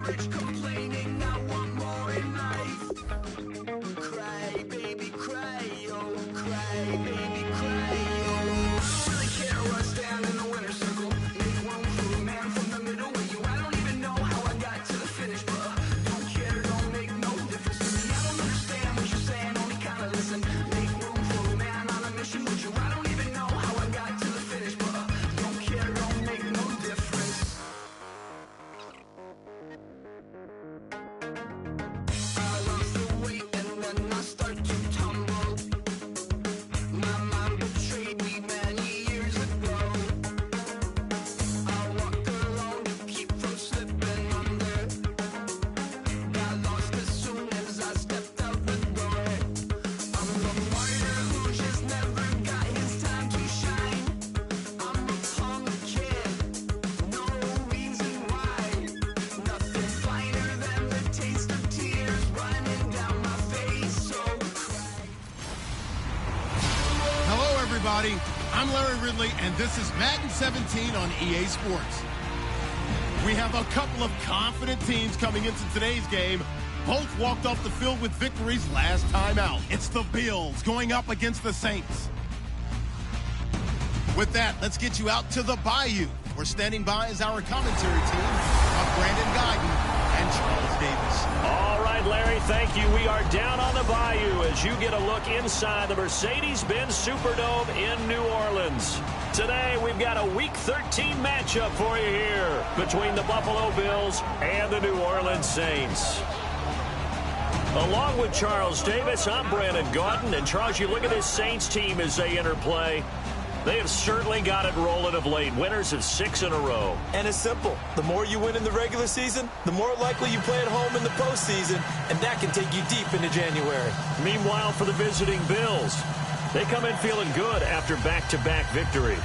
rich, complaining I want more in life. Cry, baby, cry, oh, cry, baby, cry, oh. I don't really care what's down in the winner's circle. Make room for a man from the middle with you. I don't even know how I got to the finish, but don't care, don't make no difference to me. I don't understand what you're saying, only kinda listen. Make room for a man on a mission with you. I don't even know how I got to the finish, but don't care, don't make no difference. I lost the weight and then I start to tumble. My mind betrayed me many years ago. I walk alone to keep from slipping under. Got lost as soon as I stepped out the door. I'm the martyr who just never got his time to shine. I'm a punk kid, no reason why. Nothing finer than the taste of tears running down my face. So cry. Hello, everybody. I'm Larry Ridley, and this is Madden 17 on EA Sports. We have a couple of confident teams coming into today's game. Both walked off the field with victories last time out. It's the Bills going up against the Saints. With that, let's get you out to the Bayou. We're standing by as our commentary team of Brandon Guyton and Charles Davis. All right, Larry, thank you. We are down on the Bayou as you get a look inside the Mercedes-Benz Superdome in New Orleans. Today, we've got a Week 13 matchup for you here between the Buffalo Bills and the New Orleans Saints. Along with Charles Davis, I'm Brandon Guyton. And, Charles, you look at this Saints team as they enter play. They have certainly got it rolling of late. Winners of 6 in a row. And it's simple. The more you win in the regular season, the more likely you play at home in the postseason, and that can take you deep into January. Meanwhile, for the visiting Bills, they come in feeling good after back-to-back victories.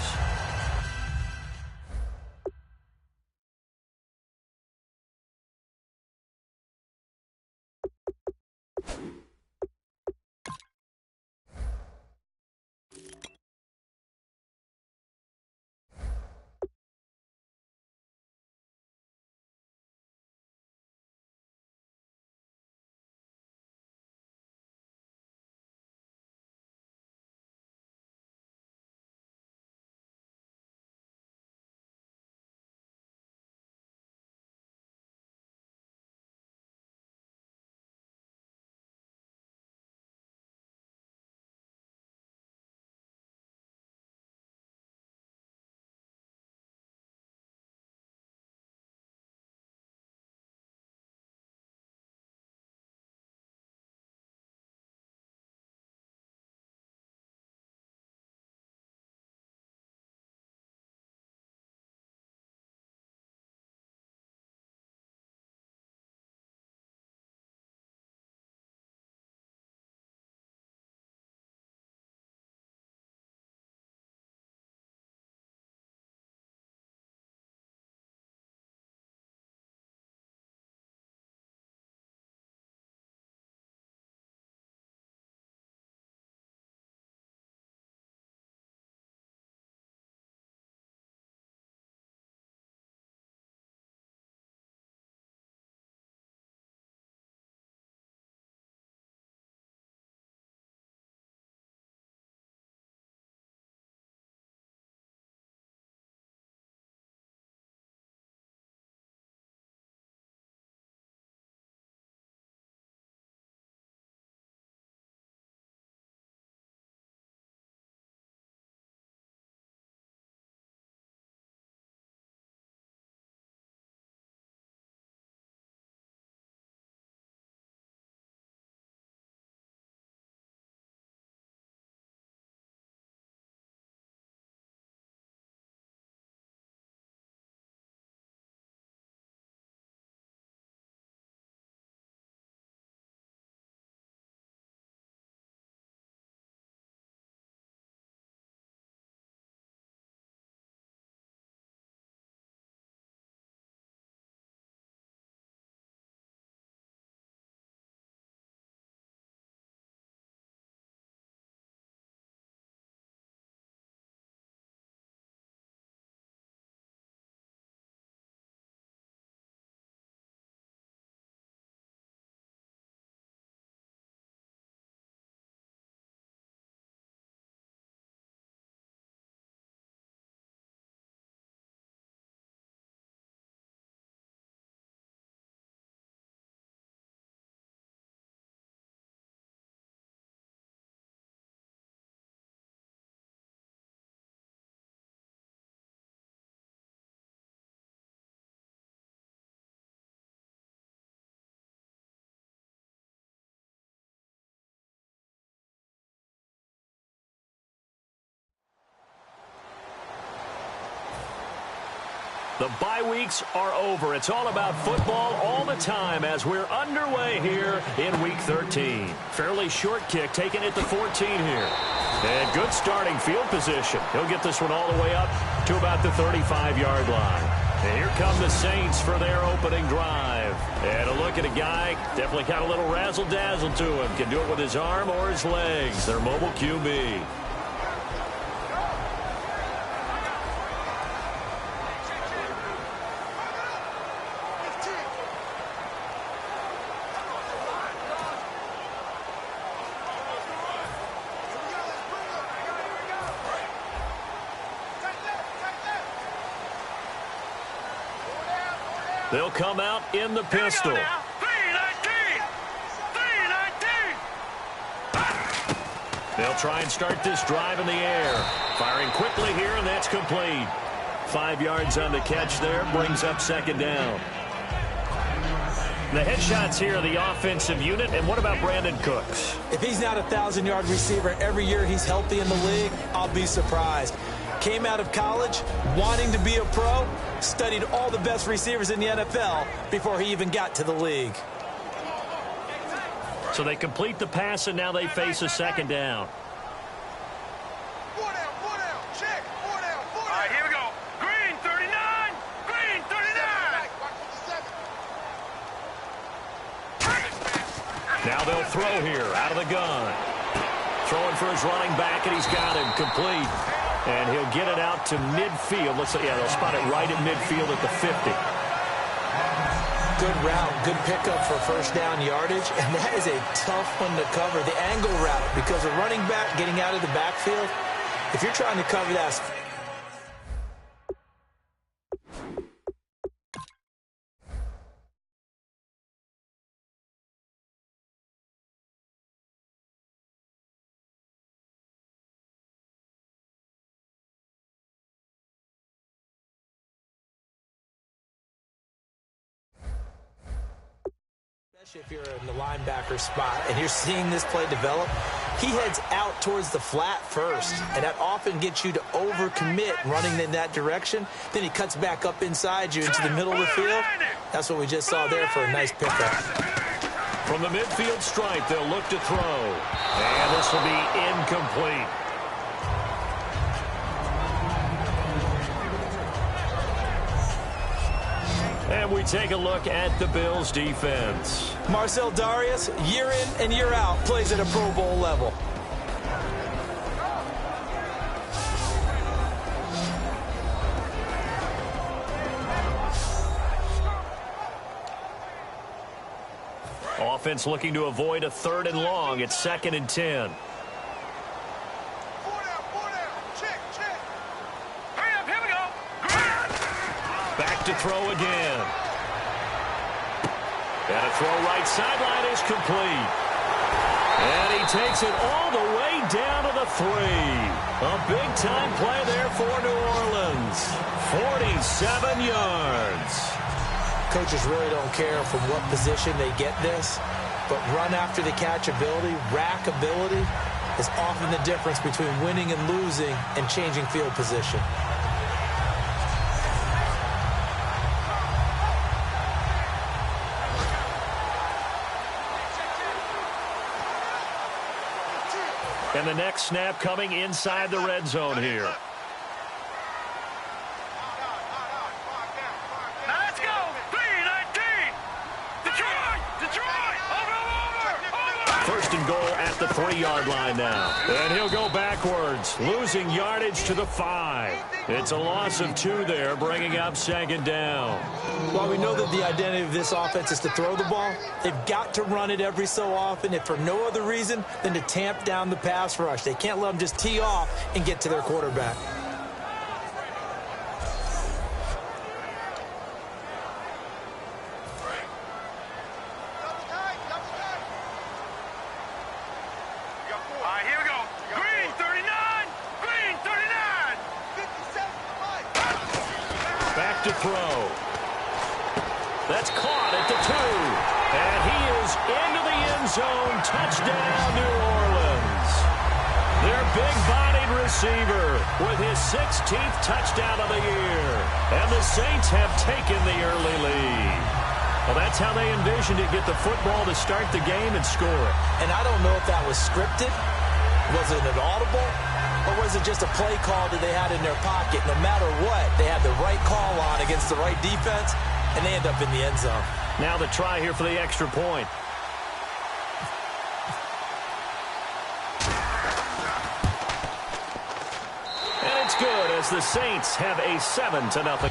The bye weeks are over. It's all about football all the time as we're underway here in Week 13. Fairly short kick, taking it to 14 here. And good starting field position. He'll get this one all the way up to about the 35-yard line. And here come the Saints for their opening drive. And a look at a guy, definitely got a little razzle-dazzle to him. Can do it with his arm or his legs. Their mobile QB. They'll come out in the pistol. They'll try and start this drive in the air. Firing quickly here, and that's complete. 5 yards on the catch there, brings up second down. The headshots here are the offensive unit, and what about Brandon Cooks? If he's not a 1,000-yard receiver every year he's healthy in the league, I'll be surprised. Came out of college wanting to be a pro, studied all the best receivers in the NFL before he even got to the league. So they complete the pass, and now they face a second down. Check. All right, here we go. Green 39. Green 39. Now they'll throw here out of the gun. Throwing for his running back, and he's got him complete. And he'll get it out to midfield. Looks like, yeah, they'll spot it right at midfield at the 50. Good route, good pickup for first down yardage, and that is a tough one to cover. The angle route, because a running back getting out of the backfield, if you're trying to cover that. If you're in the linebacker spot and you're seeing this play develop, he heads out towards the flat first, and that often gets you to overcommit running in that direction. Then he cuts back up inside you into the middle of the field. That's what we just saw there for a nice pickup. From the midfield stripe, they'll look to throw. And this will be incomplete. And we take a look at the Bills' defense. Marcel Darius, year in and year out, plays at a Pro Bowl level. Offense looking to avoid a 3rd and long. It's 2nd and 10. To throw again. And a throw right sideline is complete. And he takes it all the way down to the 3. A big-time play there for New Orleans. 47 yards. Coaches really don't care from what position they get this, but run after the catch ability, rack ability, is often the difference between winning and losing and changing field position. And the next snap coming inside the red zone here. Now let's go. 3-19. Detroit. Over. 1st and goal at the 3-yard line now. And he'll go backwards, losing yardage to the 5. It's a loss of 2 there, bringing up 2nd down. While we know that the identity of this offense is to throw the ball, they've got to run it every so often, if for no other reason than to tamp down the pass rush. They can't let them just tee off and get to their quarterback. All right, here we go. Green 39. Green 39. 57. Back to throw. That's caught at the 2. And he is into the end zone. Touchdown, New Orleans. Their big-bodied receiver with his 16th touchdown of the year. And the Saints have taken the early lead. Well, that's how they envisioned it, get the football to start the game and score it. And I don't know if that was scripted. Was it an audible? Or was it just a play call that they had in their pocket? No matter what, they had the right call on against the right defense, and they end up in the end zone. Now the try here for the extra point. And it's good as the Saints have a 7-0.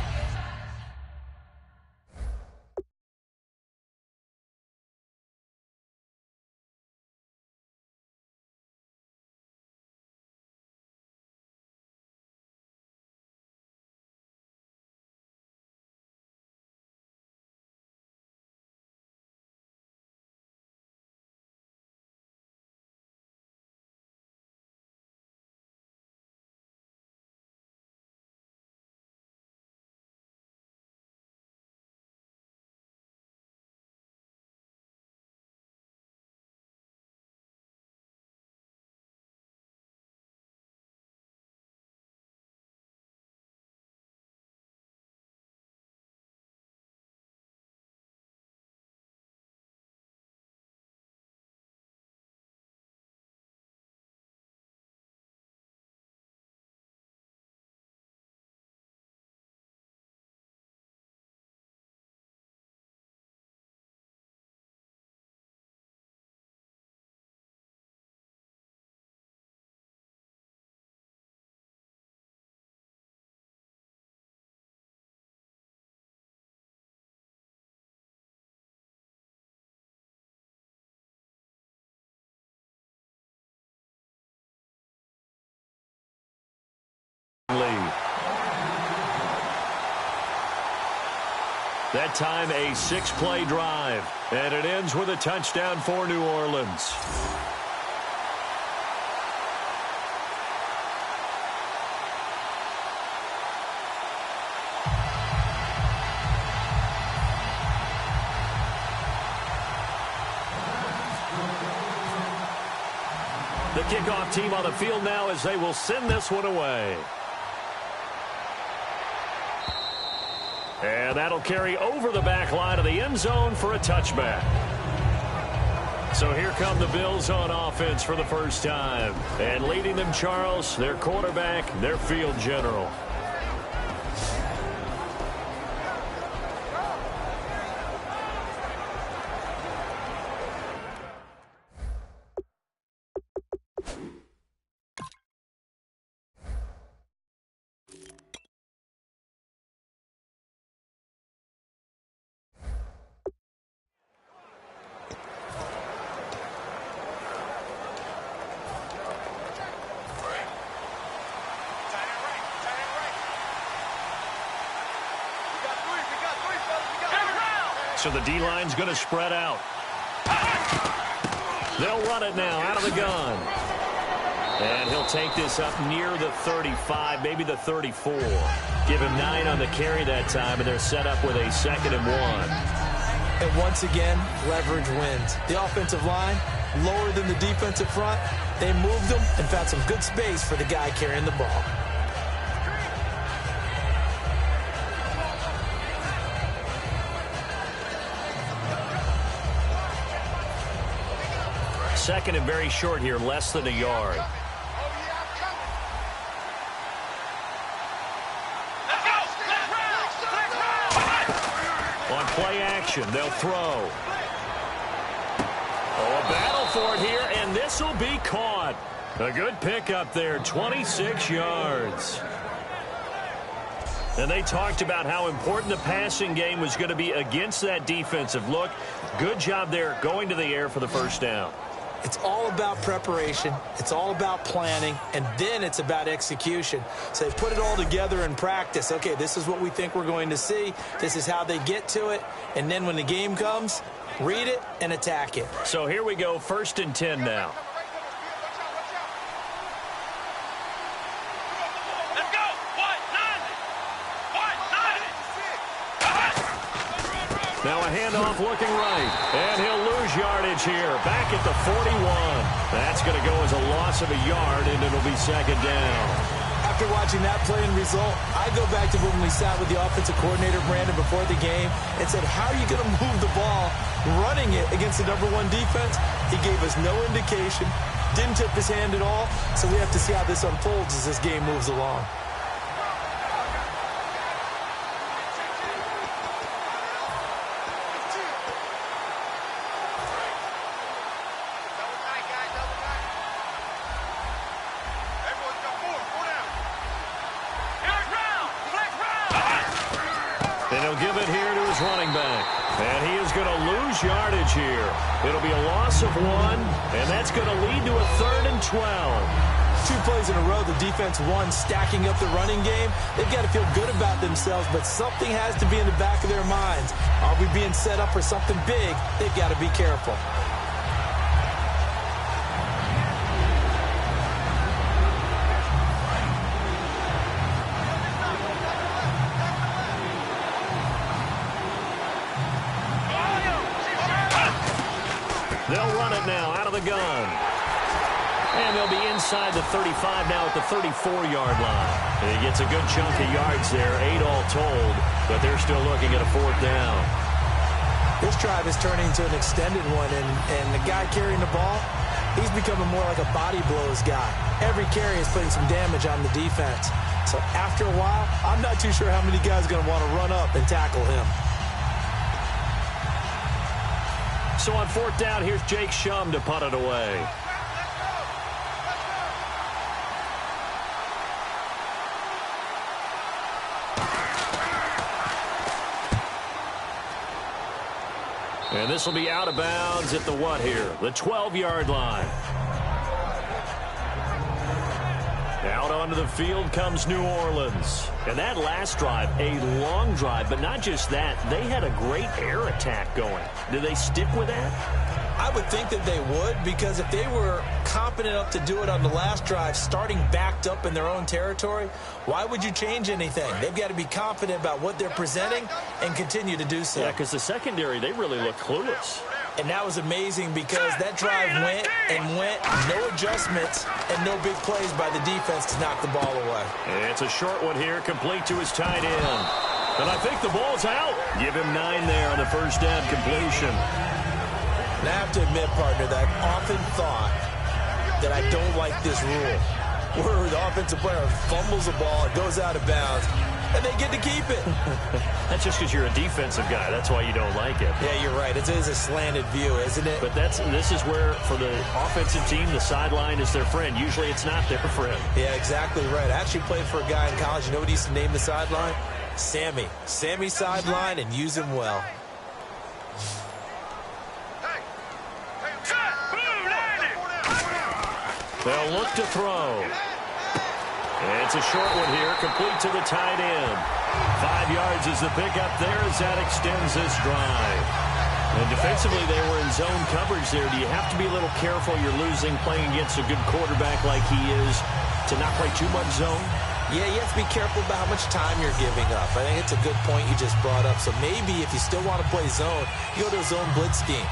Lead. That time a 6-play drive, and it ends with a touchdown for New Orleans. The kickoff team on the field now as they will send this one away. And that'll carry over the back line of the end zone for a touchback. So here come the Bills on offense for the first time. And leading them, Charles, their quarterback, their field general. So the D-line's going to spread out. They'll run it now out of the gun. And he'll take this up near the 35, maybe the 34. Give him 9 on the carry that time, and they're set up with a 2nd and 1. And once again, leverage wins. The offensive line, lower than the defensive front. They moved them and found some good space for the guy carrying the ball. Second and very short here, less than a yard. On play action, they'll throw. Oh, a battle for it here, and this will be caught. A good pickup there, 26 yards. And they talked about how important the passing game was going to be against that defensive look. Good job there going to the air for the first down. It's all about preparation. It's all about planning. And then it's about execution. So they put it all together in practice. Okay, this is what we think we're going to see. This is how they get to it. And then when the game comes, read it and attack it. So here we go, 1st and 10 now. Now a handoff looking right. And he'll lose yardage here. Back at the 41. That's going to go as a loss of a yard, and it'll be second down. After watching that play and result, I go back to when we sat with the offensive coordinator, Brandon, before the game and said, how are you going to move the ball running it against the #1 defense? He gave us no indication, didn't tip his hand at all, so we have to see how this unfolds as this game moves along. Running back. And he is going to lose yardage here. It'll be a loss of 1, and that's going to lead to a 3rd and 12. 2 plays in a row, the defense won, stacking up the running game. They've got to feel good about themselves, but something has to be in the back of their minds. Are we being set up for something big? They've got to be careful. They'll run it now out of the gun. And they'll be inside the 35 now at the 34-yard line. He gets a good chunk of yards there, 8 all told, but they're still looking at a 4th down. This drive is turning into an extended one, and the guy carrying the ball, he's becoming more like a body blows guy. Every carry is putting some damage on the defense. So after a while, I'm not too sure how many guys are going to want to run up and tackle him. So on 4th down, here's Jake Shum to punt it away. And this will be out of bounds at the what here? The 12-yard line. Out onto the field comes New Orleans. And that last drive, a long drive, but not just that. They had a great air attack going. Do they stick with that? I would think that they would, because if they were competent enough to do it on the last drive, starting backed up in their own territory, why would you change anything? They've got to be confident about what they're presenting and continue to do so. Yeah, because the secondary, they really look clueless. And that was amazing because that drive went and went, no adjustments and no big plays by the defense to knock the ball away. And it's a short one here, complete to his tight end. And I think the ball's out. Give him 9 there on the first down completion. And I have to admit, partner, that I've often thought that I don't like this rule, where the offensive player fumbles the ball, it goes out of bounds, and they get to keep it. That's just because you're a defensive guy. That's why you don't like it. Yeah, you're right. It is a slanted view, isn't it? But this is where, for the offensive team, the sideline is their friend. Usually it's not their friend. Yeah, exactly right. I actually played for a guy in college. You know what he used to name the sideline? Sammy. Sammy sideline, and use him well. They'll look to throw. And it's a short one here, complete to the tight end. 5 yards is the pickup there as that extends this drive. And defensively, they were in zone coverage there. Do you have to be a little careful? You're losing, playing against a good quarterback like he is, to not play too much zone? Yeah, you have to be careful about how much time you're giving up. I think it's a good point you just brought up. So maybe if you still want to play zone, you go to a zone blitz scheme.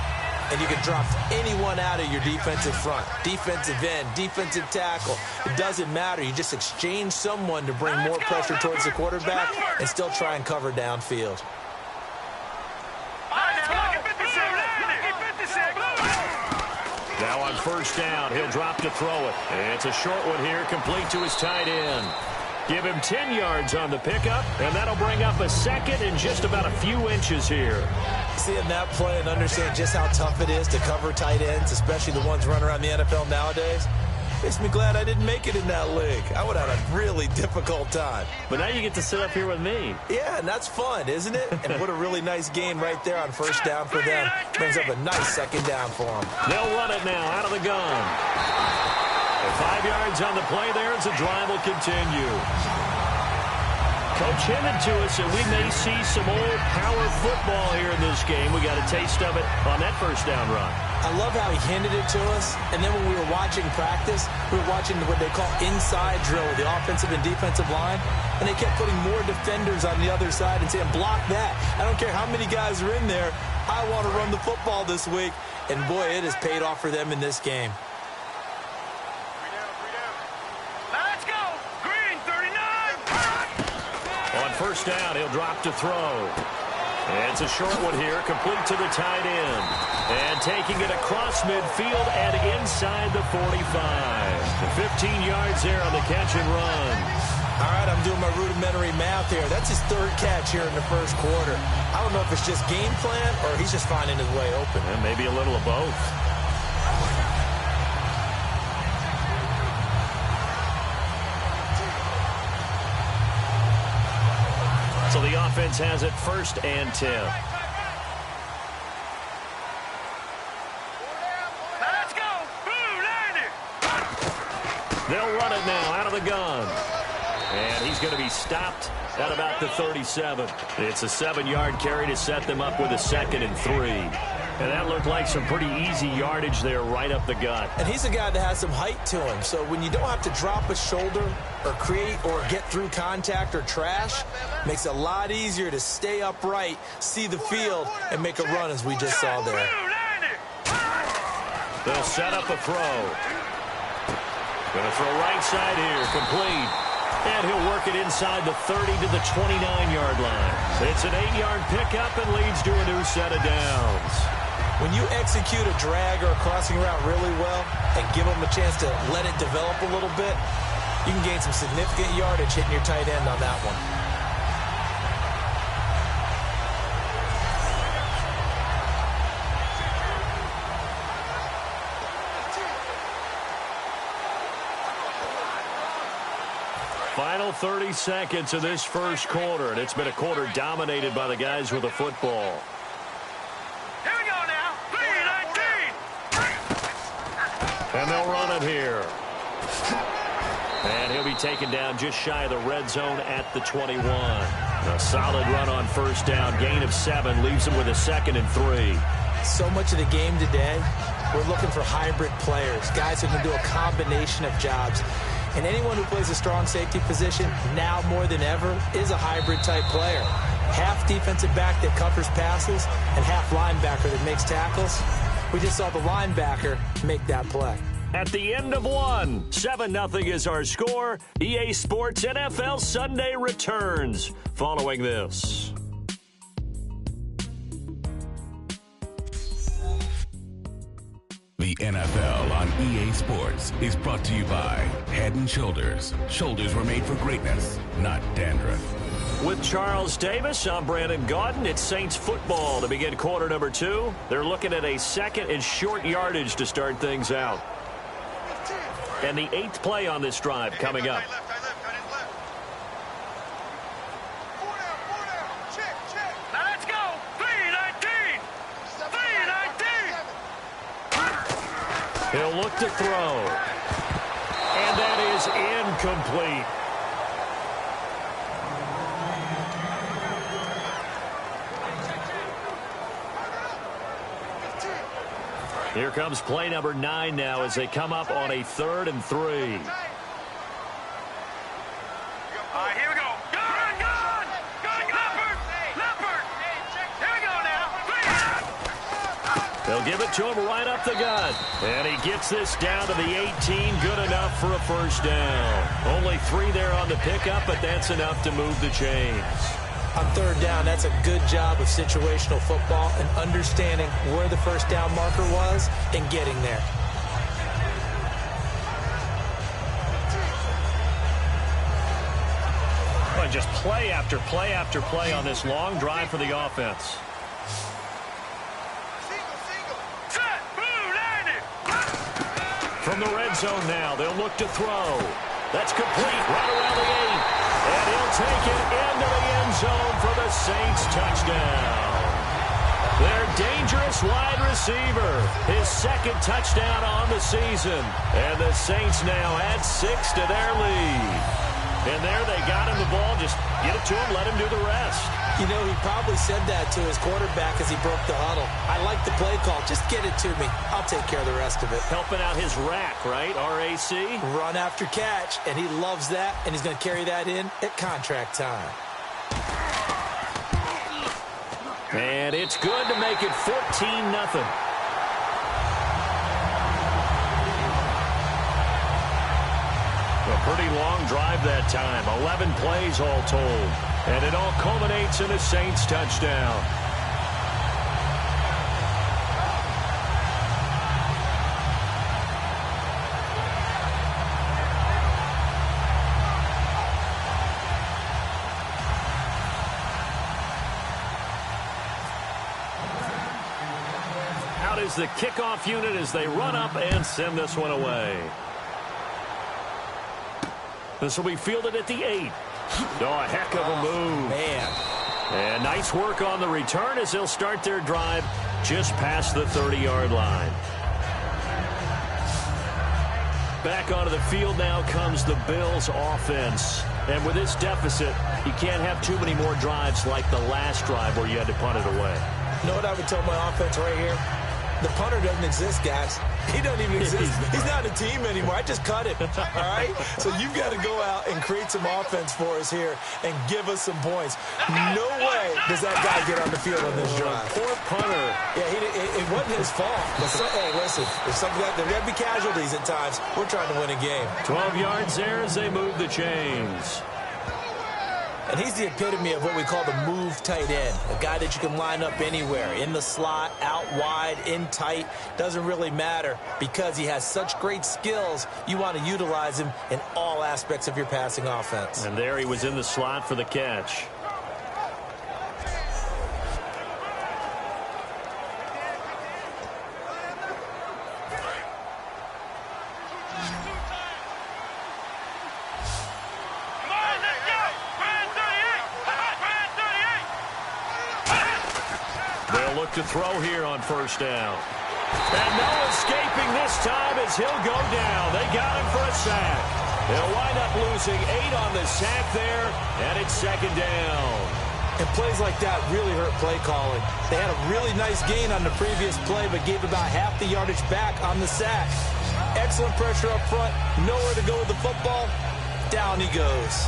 And you can drop anyone out of your defensive front, defensive end, defensive tackle. It doesn't matter. You just exchange someone to bring more pressure towards the quarterback and still try and cover downfield. Now on first down, he'll drop to throw it. And it's a short one here, complete to his tight end. Give him 10 yards on the pickup, and that'll bring up a second and just about a few inches here. Seeing that play and understand just how tough it is to cover tight ends, especially the ones running around the NFL nowadays, makes me glad I didn't make it in that league. I would have had a really difficult time. But now you get to sit up here with me. Yeah, and that's fun, isn't it? And what a really nice gain right there on first down for them. Brings up a nice second down for them. They'll run it now out of the gun. And 5 yards on the play there as the drive will continue. Coach hinted to us that we may see some old power football here in this game. We got a taste of it on that first down run. I love how he hinted it to us, and then when we were watching practice, we were watching what they call inside drill with the offensive and defensive line, and they kept putting more defenders on the other side and saying, block that. I don't care how many guys are in there, I want to run the football this week. And, boy, it has paid off for them in this game. Let's go. Green, 39. On first down, he'll drop to throw. And it's a short one here, complete to the tight end. And taking it across midfield and inside the 45. 15 yards there on the catch and run. All right, I'm doing my rudimentary math here. That's his third catch here in the first quarter. I don't know if it's just game plan or he's just finding his way open. And maybe a little of both. So the offense has it 1st and 10. Let's go. Blue, 90. They'll run it now out of the gun. And he's going to be stopped at about the 37. It's a 7-yard carry to set them up with a 2nd and 3. And that looked like some pretty easy yardage there right up the gut. And he's a guy that has some height to him. So when you don't have to drop a shoulder or create or get through contact or trash, makes it a lot easier to stay upright, see the field, and make a run as we just saw there. They'll set up a throw. Going to throw right side here, complete. And he'll work it inside the 30 to the 29-yard line. It's an 8-yard pickup and leads to a new set of downs. When you execute a drag or a crossing route really well and give them a chance to let it develop a little bit, you can gain some significant yardage hitting your tight end on that one. Final 30 seconds of this first quarter, and it's been a quarter dominated by the guys with the football. Here we go now. 3-19. And they'll run it here. And he'll be taken down just shy of the red zone at the 21. A solid run on first down. Gain of 7 leaves him with a 2nd and 3. So much of the game today, we're looking for hybrid players, guys who can do a combination of jobs. And anyone who plays a strong safety position, now more than ever, is a hybrid-type player. Half defensive back that covers passes and half linebacker that makes tackles. We just saw the linebacker make that play. At the end of one, 7-0 is our score. EA Sports NFL Sunday returns following this. The NFL on EA Sports is brought to you by Head & Shoulders. Shoulders were made for greatness, not dandruff. With Charles Davis, I'm Brandon Gaudin. It's Saints football to begin quarter number 2. They're looking at a 2nd and short yardage to start things out. And the 8th play on this drive coming up. Let's go. 3-19. 3-19. He'll look to throw. And that is incomplete. Here comes play number 9 now as they come up on a 3rd and 3. All right, here we go. Gun! Leopard! Here we go now. They'll give it to him right up the gut. And he gets this down to the 18. Good enough for a first down. Only 3 there on the pickup, but that's enough to move the chains. On 3rd down, that's a good job of situational football and understanding where the first down marker was and getting there. Well, just play after play after play on this long drive for the offense. Set. Blue, 90. From the red zone now, they'll look to throw. That's complete right around the 8. And he'll take it into the end zone for the Saints touchdown. Their dangerous wide receiver, his 2nd touchdown on the season. And the Saints now add 6 to their lead. And there they got him the ball. Just get it to him, let him do the rest. You know, he probably said that to his quarterback as he broke the huddle. I like the play call. Just get it to me. I'll take care of the rest of it. Helping out his rack, right? RAC. Run after catch, and he loves that, and he's going to carry that in at contract time. And it's good to make it 14-0. A pretty long drive that time. 11 plays all told. And it all culminates in a Saints touchdown. Out is the kickoff unit as they run up and send this one away. This will be fielded at the 8. Oh, a heck of a move. Man. And nice work on the return as they'll start their drive just past the 30-yard line. Back onto the field now comes the Bills offense. And with this deficit, you can't have too many more drives like the last drive where you had to punt it away. You know what I would tell my offense right here? The punter doesn't exist, guys. He doesn't even exist. He's not a team anymore. I just cut him, all right? So you've got to go out and create some offense for us here and give us some points. No way does that guy get on the field on this drive. Poor punter. Yeah, it wasn't his fault. But hey, listen, if something there got to be casualties at times. We're trying to win a game. 12 yards there as they move the chains. And he's the epitome of what we call the move tight end, a guy that you can line up anywhere, in the slot, out wide, in tight. Doesn't really matter because he has such great skills. You want to utilize him in all aspects of your passing offense. And there he was in the slot for the catch. Look to throw here on first down. And no escaping this time as he'll go down. They got him for a sack. They'll wind up losing 8 on the sack there, and it's second down. And plays like that really hurt play calling. They had a really nice gain on the previous play, but gave about half the yardage back on the sack. Excellent pressure up front. Nowhere to go with the football. Down he goes.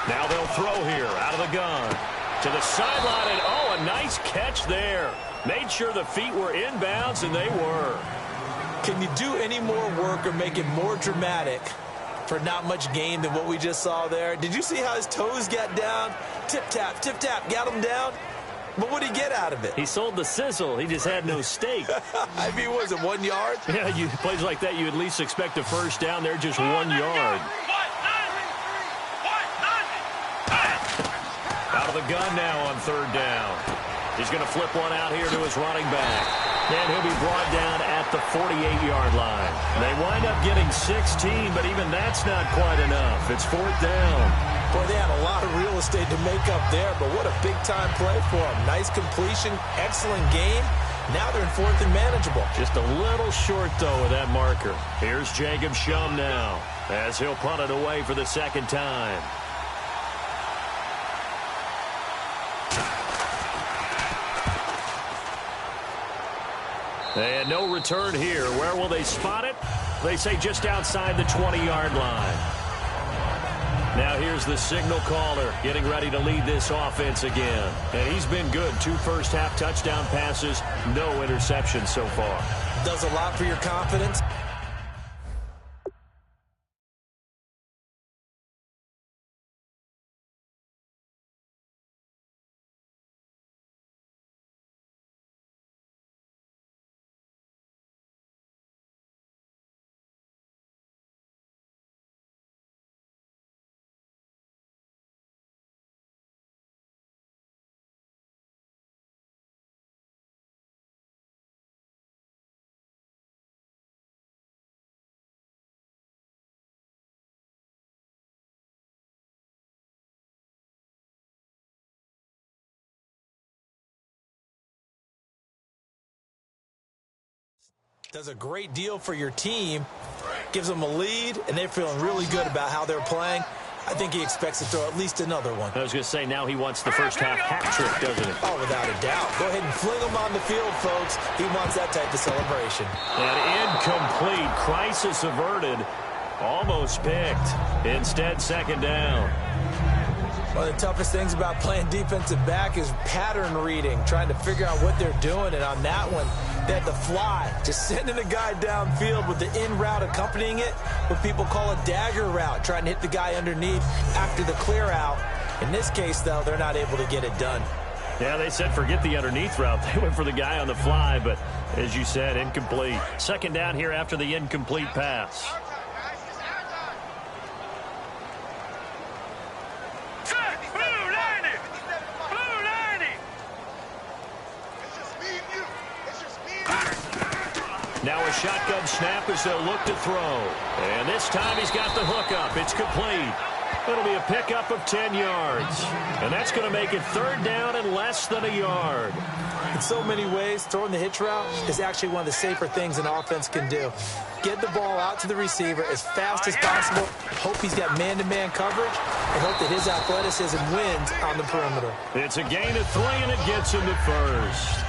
Now they'll throw here out of the gun. To the sideline, and oh, a nice catch there. Made sure the feet were inbounds, and they were. Can you do any more work or make it more dramatic for not much gain than what we just saw there? Did you see how his toes got down? Tip-tap, got him down. But what did he get out of it? He sold the sizzle. He just had no steak. I mean, was it 1 yard? Yeah, plays like that, you at least expect a first down. They're just 1 yard. Out of the gun now on third down. He's going to flip one out here to his running back. And he'll be brought down at the 48-yard line. They wind up getting 16, but even that's not quite enough. It's fourth down. Boy, they had a lot of real estate to make up there, but what a big-time play for them. Nice completion, excellent game. Now they're in fourth and manageable. Just a little short, though, with that marker. Here's Jacob Shum now as he'll punt it away for the second time. And no return here. Where will they spot it? They say just outside the 20-yard line. Now here's the signal caller getting ready to lead this offense again. And he's been good. 2 first-half touchdown passes, no interceptions so far. Does a lot for your confidence. Does a great deal for your team, gives them a lead, and they're feeling really good about how they're playing. I think he expects to throw at least another one. I was going to say, now he wants the first half hat trick, doesn't he? Oh, without a doubt. Go ahead and fling him on the field, folks. He wants that type of celebration. And incomplete. Crisis averted. Almost picked. Instead, second down. One of the toughest things about playing defensive back is pattern reading, trying to figure out what they're doing. And on that one, they had the fly, just sending a guy downfield with the in route accompanying it, what people call a dagger route, trying to hit the guy underneath after the clear out. In this case, though, they're not able to get it done. Yeah, they said forget the underneath route. They went for the guy on the fly, but as you said, incomplete. Second down here after the incomplete pass. Now a shotgun snap as they'll look to throw. And this time he's got the hook up. It's complete. It'll be a pickup of 10 yards. And that's going to make it third down and less than a yard. In so many ways, throwing the hitch route is actually one of the safer things an offense can do. Get the ball out to the receiver as fast as possible. Hope he's got man-to-man coverage and hope that his athleticism wins on the perimeter. It's a gain of 3 and it gets him to first.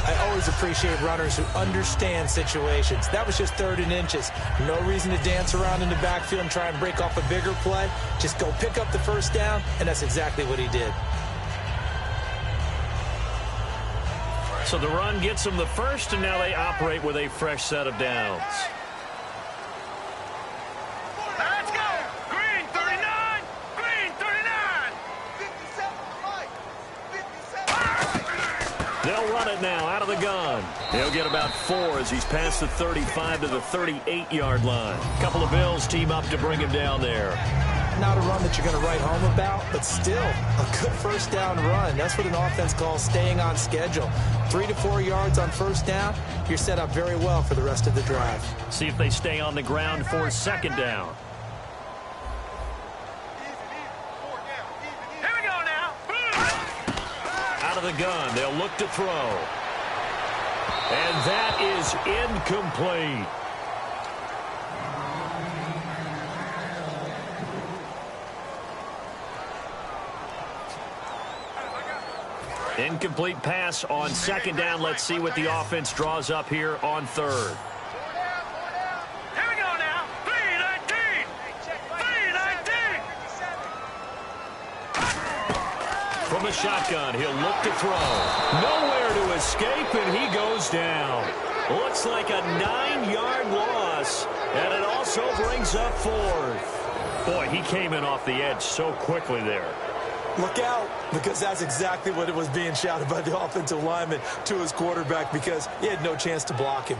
I always appreciate runners who understand situations. That was just 3rd and inches. No reason to dance around in the backfield and try and break off a bigger play. Just go pick up the first down, and that's exactly what he did. So the run gets them the first, and now they operate with a fresh set of downs. Let's go! Green 39! Green 39! 57 right! 57 right! They'll run it now out of the gun. He'll get about 4 as he's past the 35 to the 38-yard line. A couple of Bills team up to bring him down there. Not a run that you're going to write home about, but still a good first down run. That's what an offense calls staying on schedule. 3 to 4 yards on first down, you're set up very well for the rest of the drive. See if they stay on the ground for second down. Here we go now! Out of the gun, they'll look to throw. And that is incomplete. Incomplete pass on second down. Let's see what the offense draws up here on third. Here we go now! 319! 319! From the shotgun, he'll look to throw. Nowhere to escape, and he goes down. Looks like a 9-yard loss, and it also brings up 4th. Boy, he came in off the edge so quickly there. Look out, because that's exactly what it was being shouted by the offensive lineman to his quarterback, because he had no chance to block him.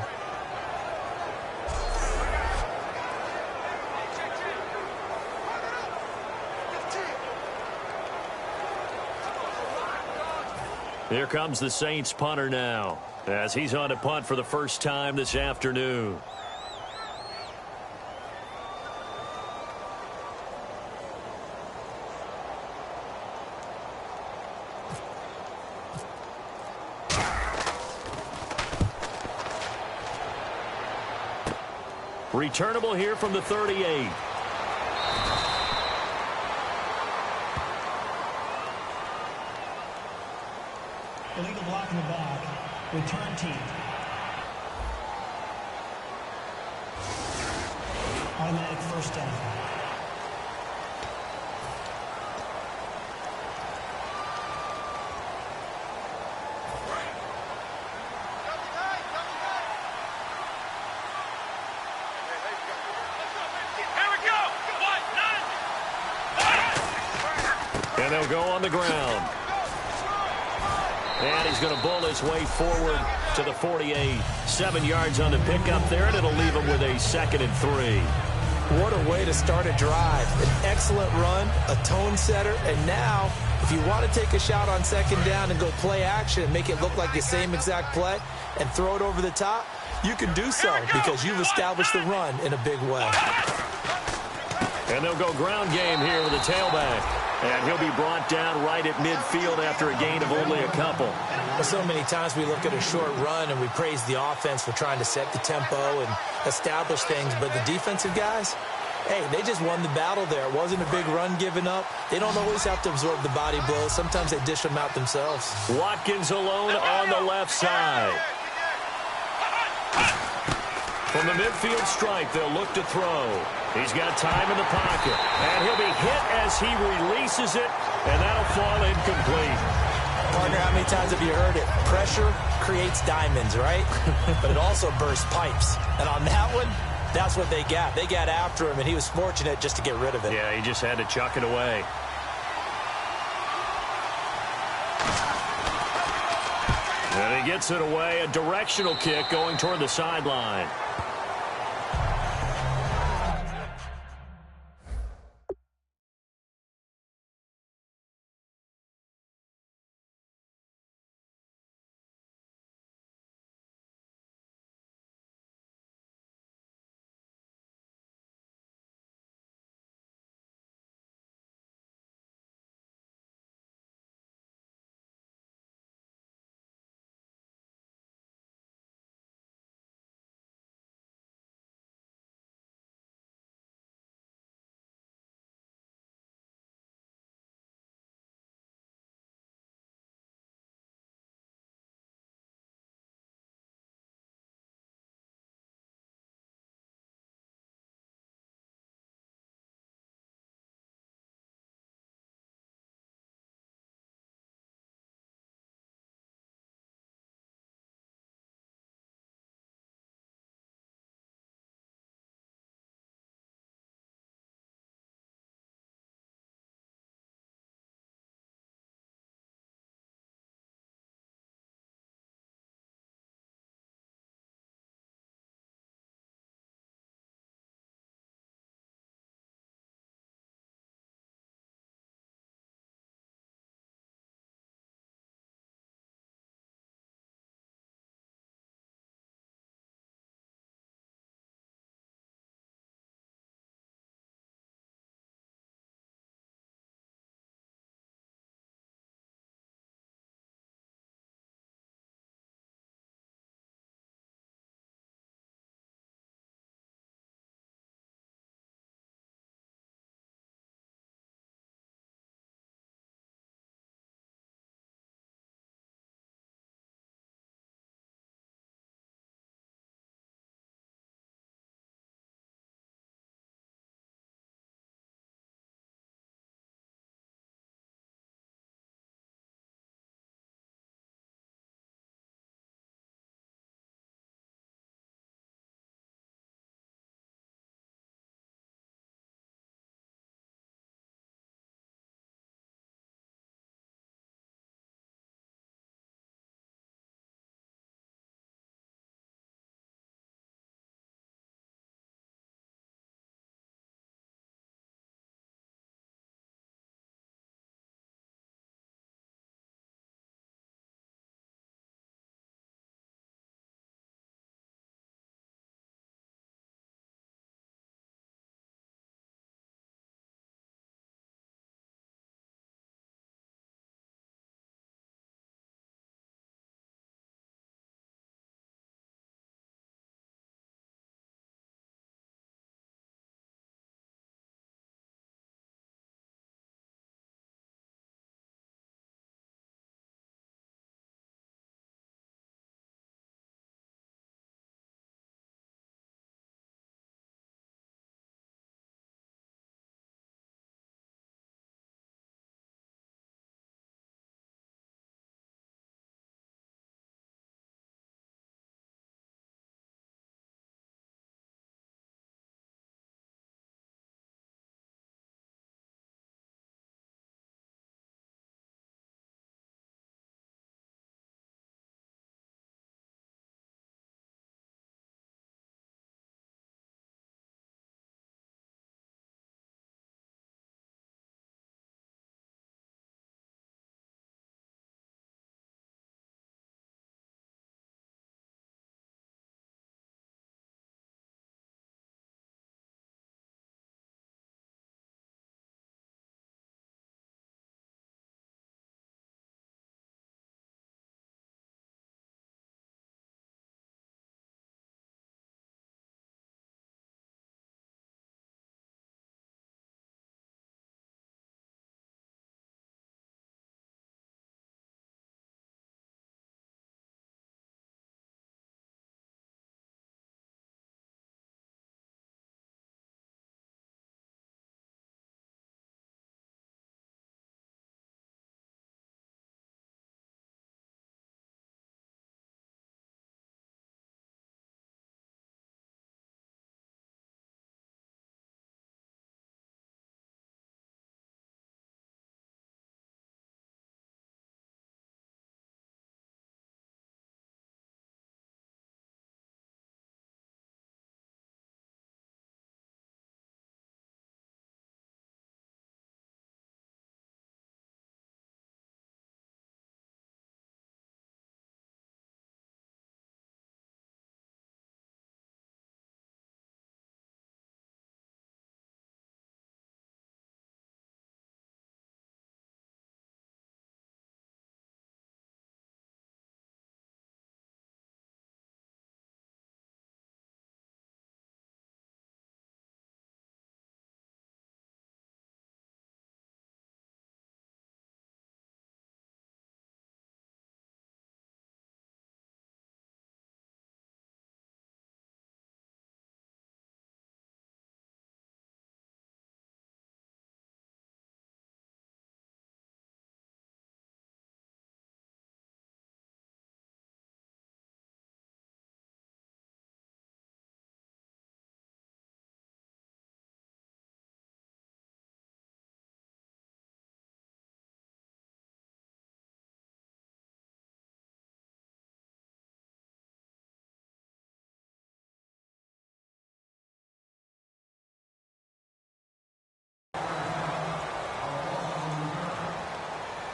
Here comes the Saints punter now, as he's on to punt for the first time this afternoon. Returnable here from the 38. Illegal block in the back. Return team. Automatic first down. And they'll go on the ground. And he's going to bull his way forward to the 48. 7 yards on the pickup there, and it'll leave him with a 2nd and 3. What a way to start a drive. An excellent run, a tone setter, and now if you want to take a shot on second down and go play action and make it look like the same exact play and throw it over the top, you can do so because you've established the run in a big way. And they'll go ground game here with a tailback. And he'll be brought down right at midfield after a gain of only a couple. So many times we look at a short run and we praise the offense for trying to set the tempo and establish things. But the defensive guys, hey, they just won the battle there. It wasn't a big run given up. They don't always have to absorb the body blows. Sometimes they dish them out themselves. Watkins alone on the left side. From the midfield stripe, they'll look to throw. He's got time in the pocket. And he'll be hit as he releases it, and that'll fall incomplete. Partner, how many times have you heard it? Pressure creates diamonds, right? But it also bursts pipes. And on that one, that's what they got. They got after him, and he was fortunate just to get rid of it. Yeah, he just had to chuck it away. And he gets it away, a directional kick going toward the sideline.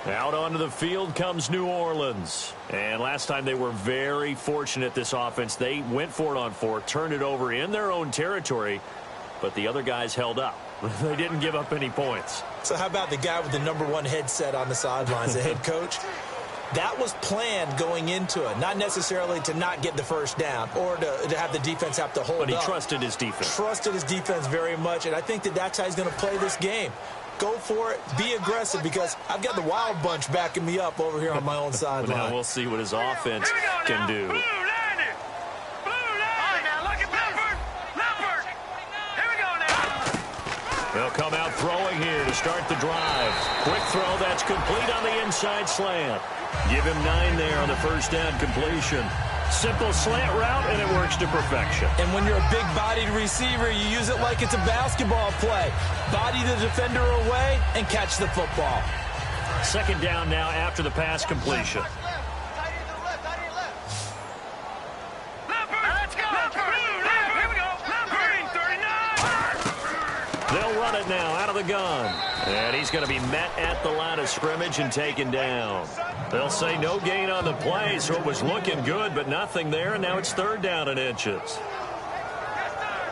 Out onto the field comes New Orleans. And last time they were very fortunate, this offense. They went for it on 4, turned it over in their own territory, but the other guys held up. They didn't give up any points. So how about the guy with the #1 headset on the sidelines, the head coach? That was planned going into it, not necessarily to not get the first down or to have the defense have to hold up. But he trusted his defense. Trusted his defense very much, and I think that's how he's going to play this game. Go for it. Be aggressive, because I've got the wild bunch backing me up over here on my own sideline. Now we'll see what his offense can do. They'll come out throwing here to start the drive. Quick throw, that's complete on the inside slant. Give him 9 there on the first down completion. Simple slant route, and it works to perfection. And when you're a big-bodied receiver, you use it like it's a basketball play. Body the defender away and catch the football. Second down now after the pass completion. They'll run it now out of the gun. And he's going to be met at the line of scrimmage and taken down. They'll say no gain on the play, so it was looking good, but nothing there, and now it's 3rd down and inches.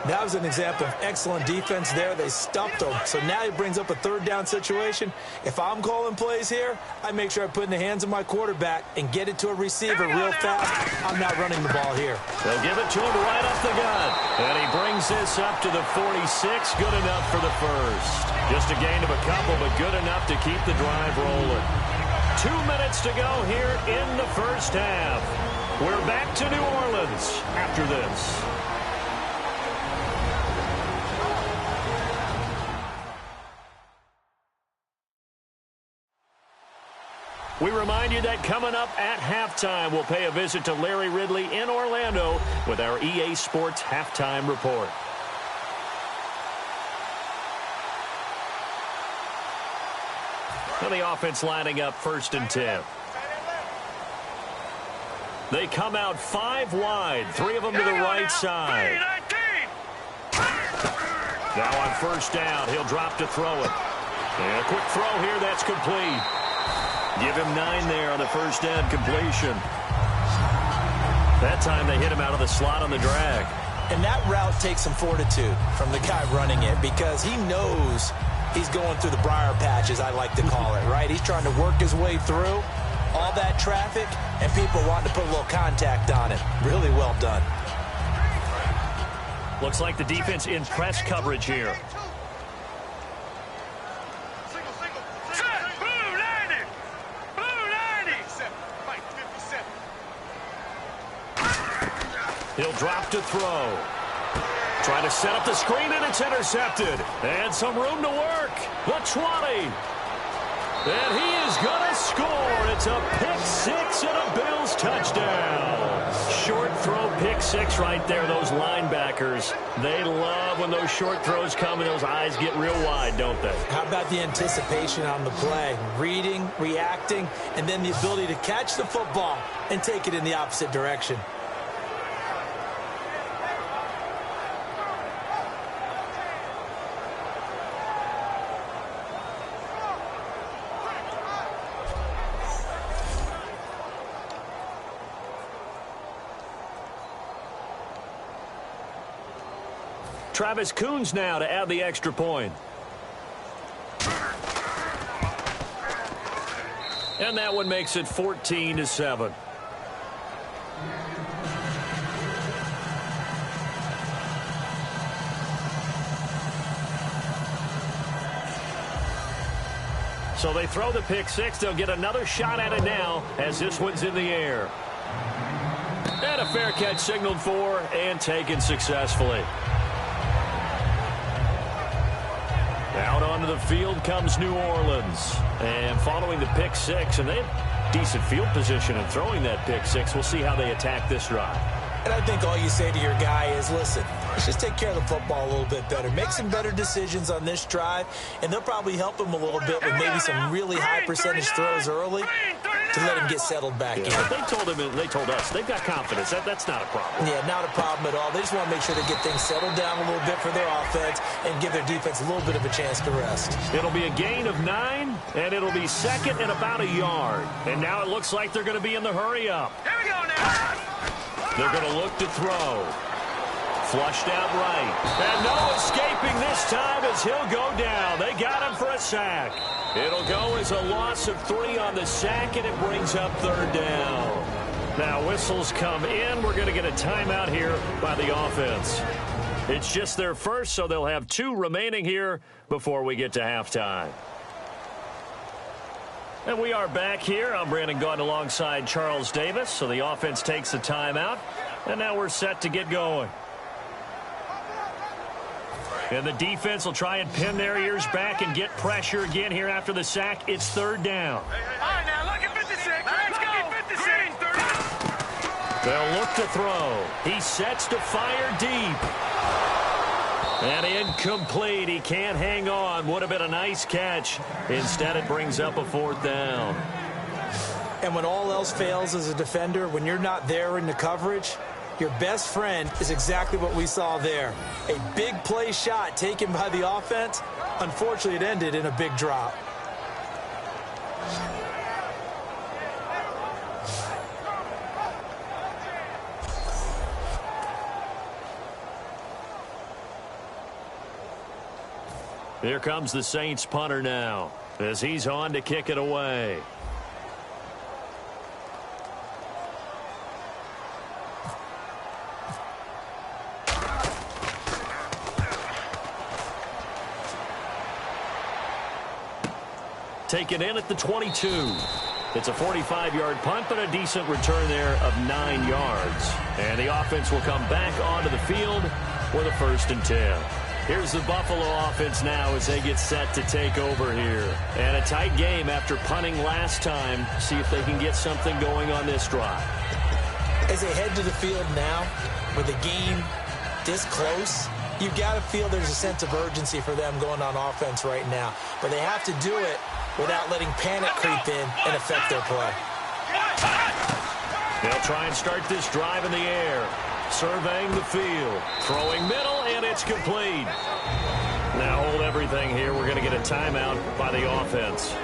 That was an example of excellent defense there. They stuffed him. So now he brings up a 3rd down situation. If I'm calling plays here, I make sure I put it in the hands of my quarterback and get it to a receiver real fast. I'm not running the ball here. They'll give it to him right up the gut. And he brings this up to the 46. Good enough for the first. Just a gain of a couple, but good enough to keep the drive rolling. 2 minutes to go here in the first half. We're back to New Orleans after this. We remind you that coming up at halftime, we'll pay a visit to Larry Ridley in Orlando with our EA Sports Halftime Report. And the offense lining up 1st and 10. They come out 5 wide, 3 of them to the right side. Now on 1st down, he'll drop to throw it. And a quick throw here, that's complete. Give him 9 there on the first down completion. That time they hit him out of the slot on the drag. And that route takes some fortitude from the guy running it, because he knows he's going through the briar patch, as I like to call it, right? He's trying to work his way through all that traffic and people wanting to put a little contact on it. Really well done. Looks like the defense in press coverage here. He'll drop to throw. Trying to set up the screen, and it's intercepted. And some room to work. The 20. And he is going to score. It's a pick-6 and a Bills touchdown. Short throw pick-6 right there. Those linebackers, they love when those short throws come and those eyes get real wide, don't they? How about the anticipation on the play? Reading, reacting, and then the ability to catch the football and take it in the opposite direction. Travis Coons now to add the extra point. And that one makes it 14-7. So they throw the pick-6. They'll get another shot at it now as this one's in the air. And a fair catch signaled for and taken successfully. Out onto the field comes New Orleans. And following the pick-6, and they have decent field position in throwing that pick-6. We'll see how they attack this drive. And I think all you say to your guy is, listen, let's just take care of the football a little bit better. Make some better decisions on this drive, and they'll probably help him a little bit with maybe some really high percentage throws early. to let him get settled back in. They told us they've got confidence. That's not a problem. Yeah, not a problem at all. They just want to make sure they get things settled down a little bit for their offense and give their defense a little bit of a chance to rest. It'll be a gain of 9, and it'll be second and about a yard. And now it looks like they're going to be in the hurry up. Here we go now. They're going to look to throw. Flushed out right. And no escaping this time as he'll go down. They got him for a sack. It'll go as a loss of 3 on the sack, and it brings up 3rd down. Now whistles come in. We're going to get a timeout here by the offense. It's just their first, so they'll have 2 remaining here before we get to halftime. And we are back here. I'm Brandon Gaudin alongside Charles Davis. So the offense takes the timeout, and now we're set to get going. And the defense will try and pin their ears back and get pressure again here after the sack. It's 3rd down. All right, now look at 56. Let's go. 56. They'll look to throw. He sets to fire deep. And incomplete. He can't hang on. Would have been a nice catch. Instead, it brings up a 4th down. And when all else fails as a defender, when you're not there in the coverage, your best friend is exactly what we saw there. A big play shot taken by the offense. Unfortunately, it ended in a big drop. Here comes the Saints punter now as he's on to kick it away. Taken in at the 22. It's a 45-yard punt, but a decent return there of 9 yards. And the offense will come back onto the field with a 1st and 10. Here's the Buffalo offense now as they get set to take over here. And a tight game after punting last time. See if they can get something going on this drive. As they head to the field now, with the game this close, you've got to feel there's a sense of urgency for them going on offense right now. But they have to do it without letting panic creep in and affect their play. They'll try and start this drive in the air. Surveying the field. Throwing middle, and it's complete. Now hold everything here. We're going to get a timeout by the offense.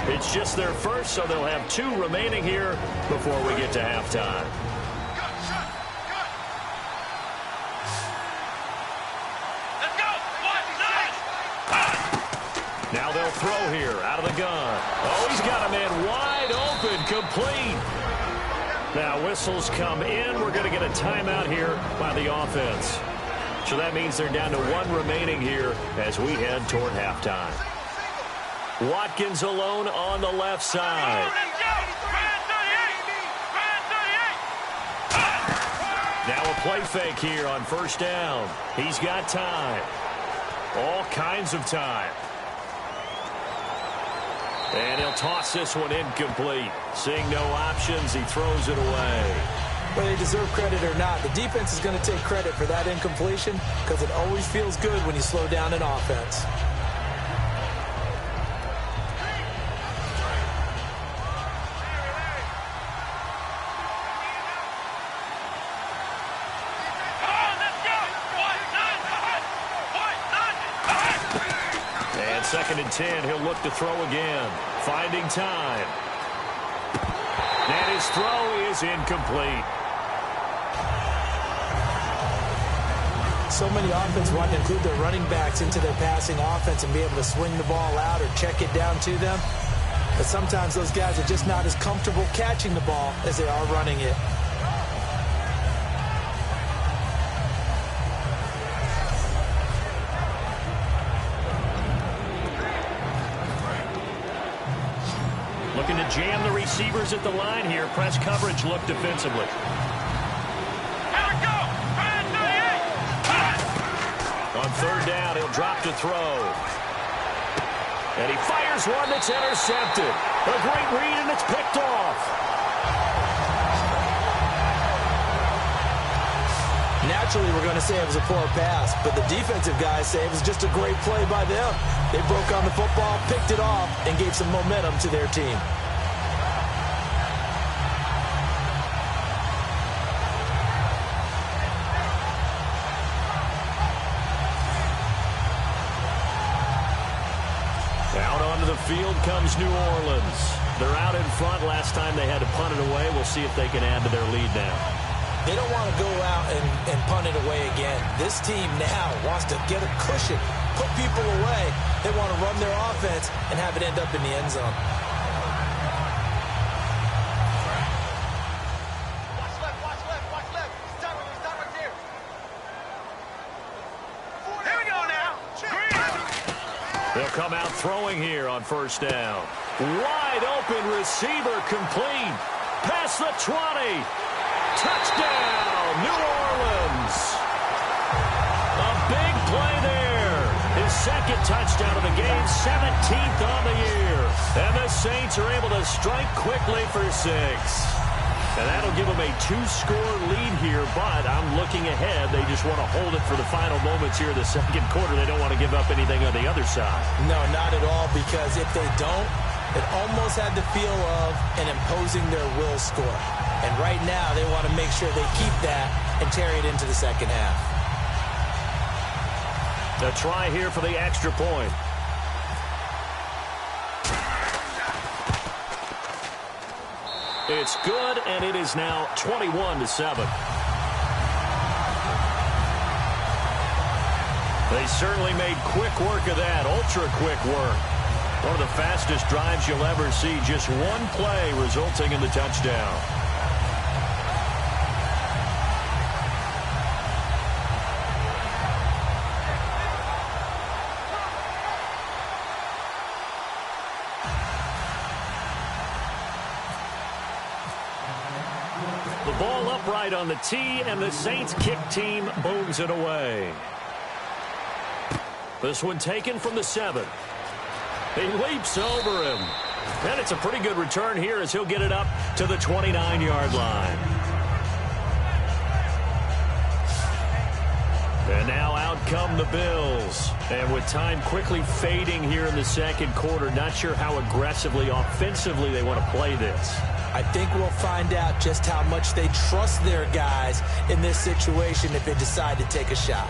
It's just their first, so they'll have 2 remaining here before we get to halftime. Now they'll throw here out of the gun. Oh, he's got a man wide open, complete. Now whistles come in. We're going to get a timeout here by the offense. So that means they're down to 1 remaining here as we head toward halftime. Watkins alone on the left side. Now a play fake here on 1st down. He's got time. All kinds of time. And he'll toss this one incomplete. Seeing no options, he throws it away. Whether they deserve credit or not, the defense is going to take credit for that incompletion because it always feels good when you slow down an offense. Second and 10, he'll look to throw again. Finding time. And his throw is incomplete. So many offenses want to include their running backs into their passing offense and be able to swing the ball out or check it down to them. But sometimes those guys are just not as comfortable catching the ball as they are running it. Looking to jam the receivers at the line here. Press coverage look defensively. On 3rd down, he'll drop to throw. And he fires one that's intercepted. A great read, and it's picked off. Naturally, we're going to say it was a poor pass, but the defensive guys say it was just a great play by them. They broke on the football, picked it off, and gave some momentum to their team. onto the field comes New Orleans. They're out in front. Last time they had to punt it away. We'll see if they can add to their lead now. They don't want to go out and punt it away again. This team now wants to get a cushion, put people away. They want to run their offense and have it end up in the end zone. They'll come out throwing here on first down. Wide open receiver complete. Past the 20. Touchdown, New Orleans. A big play there. His second touchdown of the game, 17th on the year. And the Saints are able to strike quickly for 6. And that'll give them a 2-score lead here, but I'm looking ahead. They just want to hold it for the final moments here in the second quarter. They don't want to give up anything on the other side. No, not at all, because if they don't, it almost had the feel of an imposing their will score. And right now, they want to make sure they keep that and carry it into the second half. A try here for the extra point. It's good, and it is now 21-7. They certainly made quick work of that, ultra-quick work. One of the fastest drives you'll ever see, just one play resulting in the touchdown. The ball upright on the tee, and the Saints kick team booms it away. This one taken from the 7. He leaps over him. And it's a pretty good return here as he'll get it up to the 29-yard line. And now out come the Bills. And with time quickly fading here in the second quarter, not sure how aggressively, offensively they want to play this. I think we'll find out just how much they trust their guys in this situation if they decide to take a shot.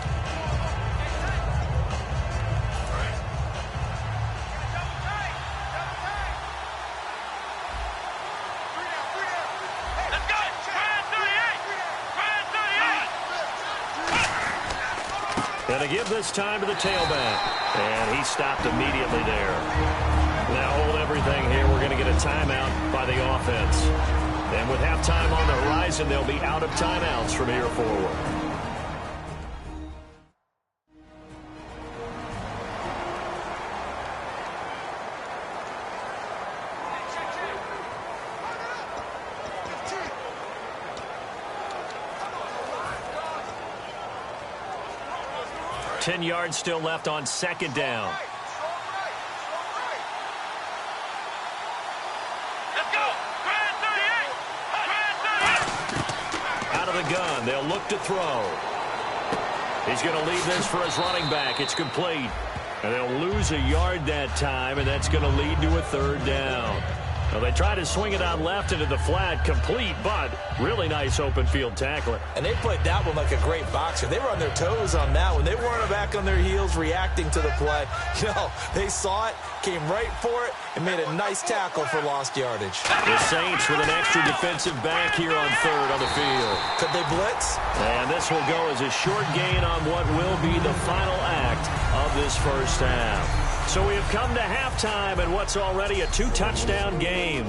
And they give this time to the tailback. And he stopped immediately there. Now hold everything here. We're going to get a timeout by the offense. And with halftime on the horizon, they'll be out of timeouts from here forward. Ten yards still left on second down. The gun. They'll look to throw. He's going to leave this for his running back. It's complete. And they'll lose a yard that time, and that's going to lead to a third down. Now they try to swing it out left into the flat, complete, but really nice open field tackling. And they played that one like a great boxer. They were on their toes on that one. They weren't back on their heels reacting to the play. No, they saw it, came right for it, and made a nice tackle for lost yardage. The Saints with an extra defensive back here on third on the field. Could they blitz? And this will go as a short gain on what will be the final act of this first half. So we have come to halftime in what's already a 2-touchdown game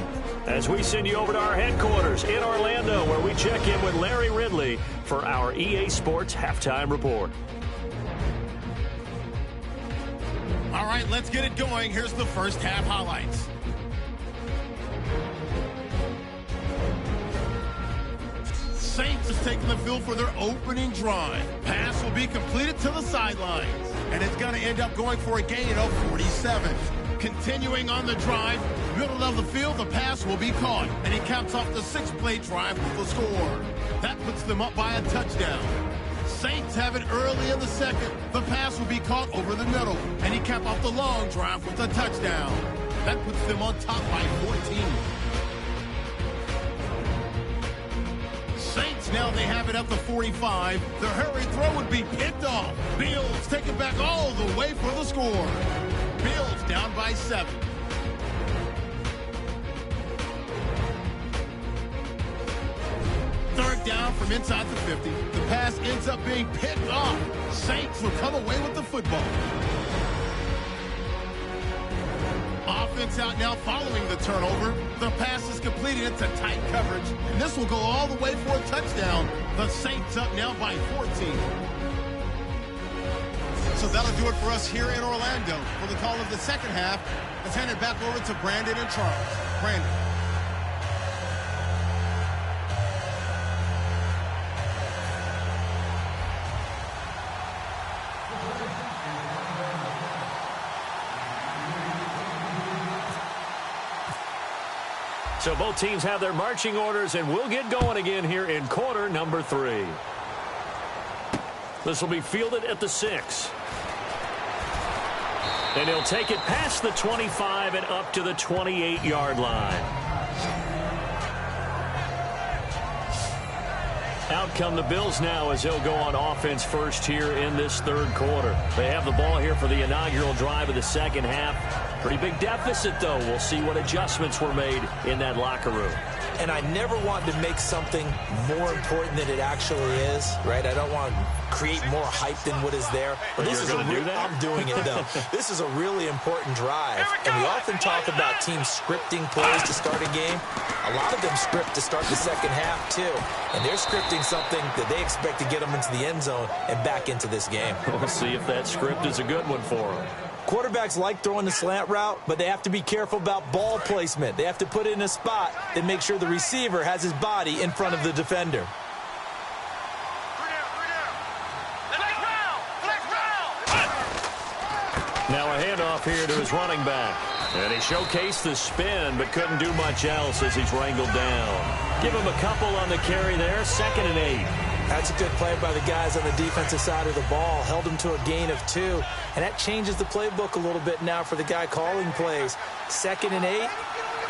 as we send you over to our headquarters in Orlando, where we check in with Larry Ridley for our EA Sports Halftime Report. All right, let's get it going. Here's the first half highlights. Saints is taking the field for their opening drive. Pass will be completed to the sidelines, and it's going to end up going for a gain of 47. Continuing on the drive, middle of the field, the pass will be caught, and he caps off the 6-play drive with the score. That puts them up by a touchdown. Saints have it early in the second. The pass will be caught over the middle, and he caps off the long drive with a touchdown. That puts them on top by 14. Saints now they have it at the 45. The hurry throw would be picked off. Bills take it back all the way for the score. Bills down by 7. from inside the 50. The pass ends up being picked off. Saints will come away with the football. Offense out now following the turnover. The pass is completed into tight coverage. And this will go all the way for a touchdown. The Saints up now by 14. So that'll do it for us here in Orlando. For the call of the second half, let's hand it back over to Brandon and Charles. Brandon. So both teams have their marching orders, and we'll get going again here in quarter number 3. This will be fielded at the 6. And he'll take it past the 25 and up to the 28-yard line. Out come the Bills now as they'll go on offense first here in this third quarter. They have the ball here for the inaugural drive of the second half. Pretty big deficit, though. We'll see what adjustments were made in that locker room. And I never want to make something more important than it actually is, right? I don't want to create more hype than what is there. But this is going to do that? I'm doing it, though. This is a really important drive. And we often talk about teams scripting plays to start a game. A lot of them script to start the second half, too. And they're scripting something that they expect to get them into the end zone and back into this game. We'll see if that script is a good one for them. Quarterbacks like throwing the slant route, but they have to be careful about ball placement. They have to put it in a spot that makes sure the receiver has his body in front of the defender. Now a handoff here to his running back. And he showcased the spin, but couldn't do much else as he's wrangled down. Give him a couple on the carry there, 2nd and 8. That's a good play by the guys on the defensive side of the ball. Held him to a gain of 2. And that changes the playbook a little bit now for the guy calling plays. 2nd and 8.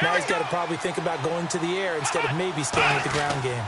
Now he's got to probably think about going to the air instead of maybe staying with the ground game.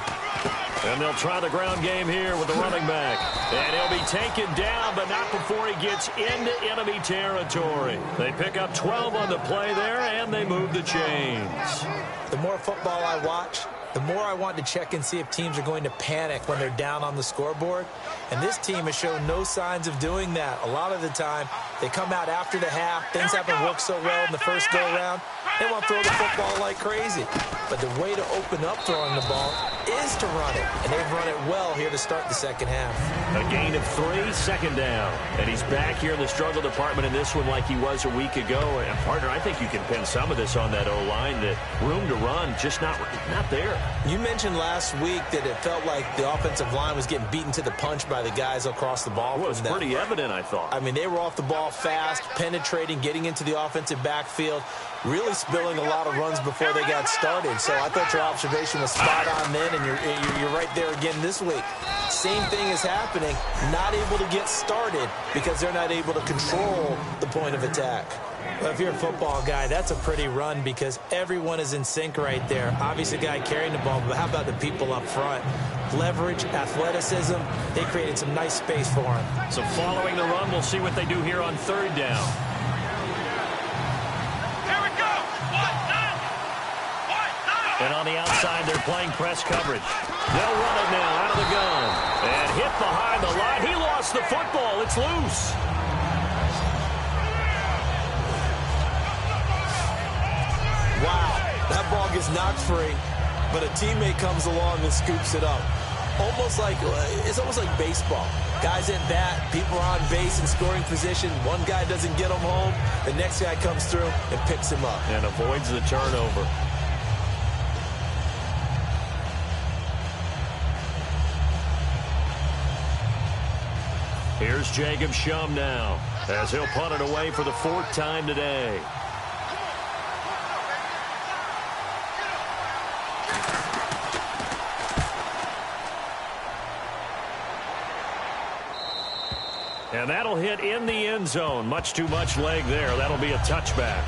And they'll try the ground game here with the running back. And he'll be taken down, but not before he gets into enemy territory. They pick up 12 on the play there, and they move the chains. The more football I watch, the more I want to check and see if teams are going to panic when they're down on the scoreboard. And this team has shown no signs of doing that. A lot of the time, they come out after the half. Things haven't worked so well in the first go-around. They want to throw the football like crazy. But the way to open up throwing the ball is to run it. And they've run it well here to start the second half. A gain of 3, 2nd down. And he's back here in the struggle department in this one like he was a week ago. And, partner, I think you can pin some of this on that O-line. That room to run, just not there. You mentioned last week that it felt like the offensive line was getting beaten to the punch by the guys across the ball. Well, it was pretty evident, I thought. I mean, they were off the ball fast, penetrating, getting into the offensive backfield, really spilling a lot of runs before they got started. So I thought your observation was spot on then, and you're right there again this week. Same thing is happening, not able to get started because they're not able to control the point of attack. Well, if you're a football guy, that's a pretty run because everyone is in sync right there. Obviously, the guy carrying the ball, but how about the people up front? Leverage, athleticism, they created some nice space for him. So following the run, we'll see what they do here on 3rd down. Here we go! And on the outside, they're playing press coverage. They'll run it now out of the gun. And hit behind the line. He lost the football. It's loose. Wow, that ball gets knocked free, but a teammate comes along and scoops it up. It's almost like baseball. Guys at bat, people are on base in scoring position. One guy doesn't get him home. The next guy comes through and picks him up. And avoids the turnover. Here's Jacob Shum now, as he'll punt it away for the 4th time today. And that'll hit in the end zone. Much too much leg there. That'll be a touchback.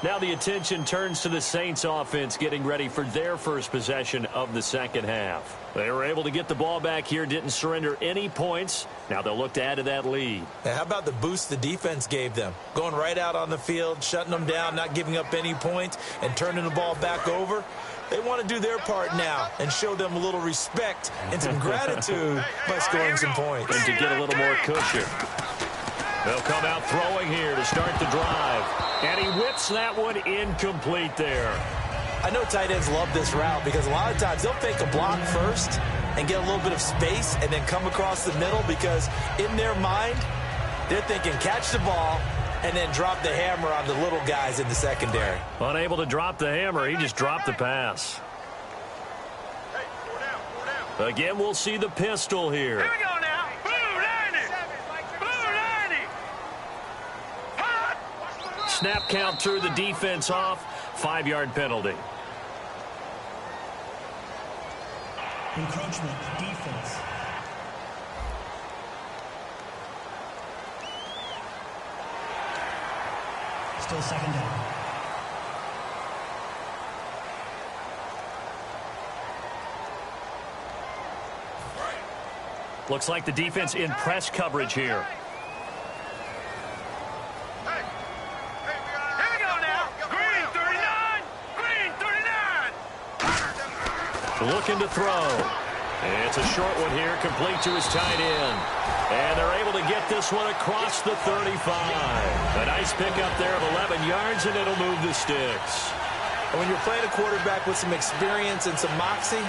Now the attention turns to the Saints offense getting ready for their first possession of the second half. They were able to get the ball back here, didn't surrender any points. Now they'll look to add to that lead. Now, how about the boost the defense gave them? Going right out on the field, shutting them down, not giving up any points, and turning the ball back over. They want to do their part now and show them a little respect and some gratitude by scoring some points. And to get a little more cushion. They'll come out throwing here to start the drive. And he whips that one incomplete there. I know tight ends love this route because a lot of times they'll fake a block first and get a little bit of space and then come across the middle because in their mind, they're thinking catch the ball and then drop the hammer on the little guys in the secondary. Unable to drop the hammer, he just dropped the pass. Again, we'll see the pistol here. Here we go now. Blue 90. Blue 90. Snap count through the defense off. 5-yard penalty. Encroachment, defense. Still second down. Looks like the defense in press coverage here. Here we go now. Green 39. Green 39. Looking to throw. It's a short one here, complete to his tight end. And they're able to get this one across the 35. A nice pickup there of 11 yards, and it'll move the sticks. And when you're playing a quarterback with some experience and some moxie,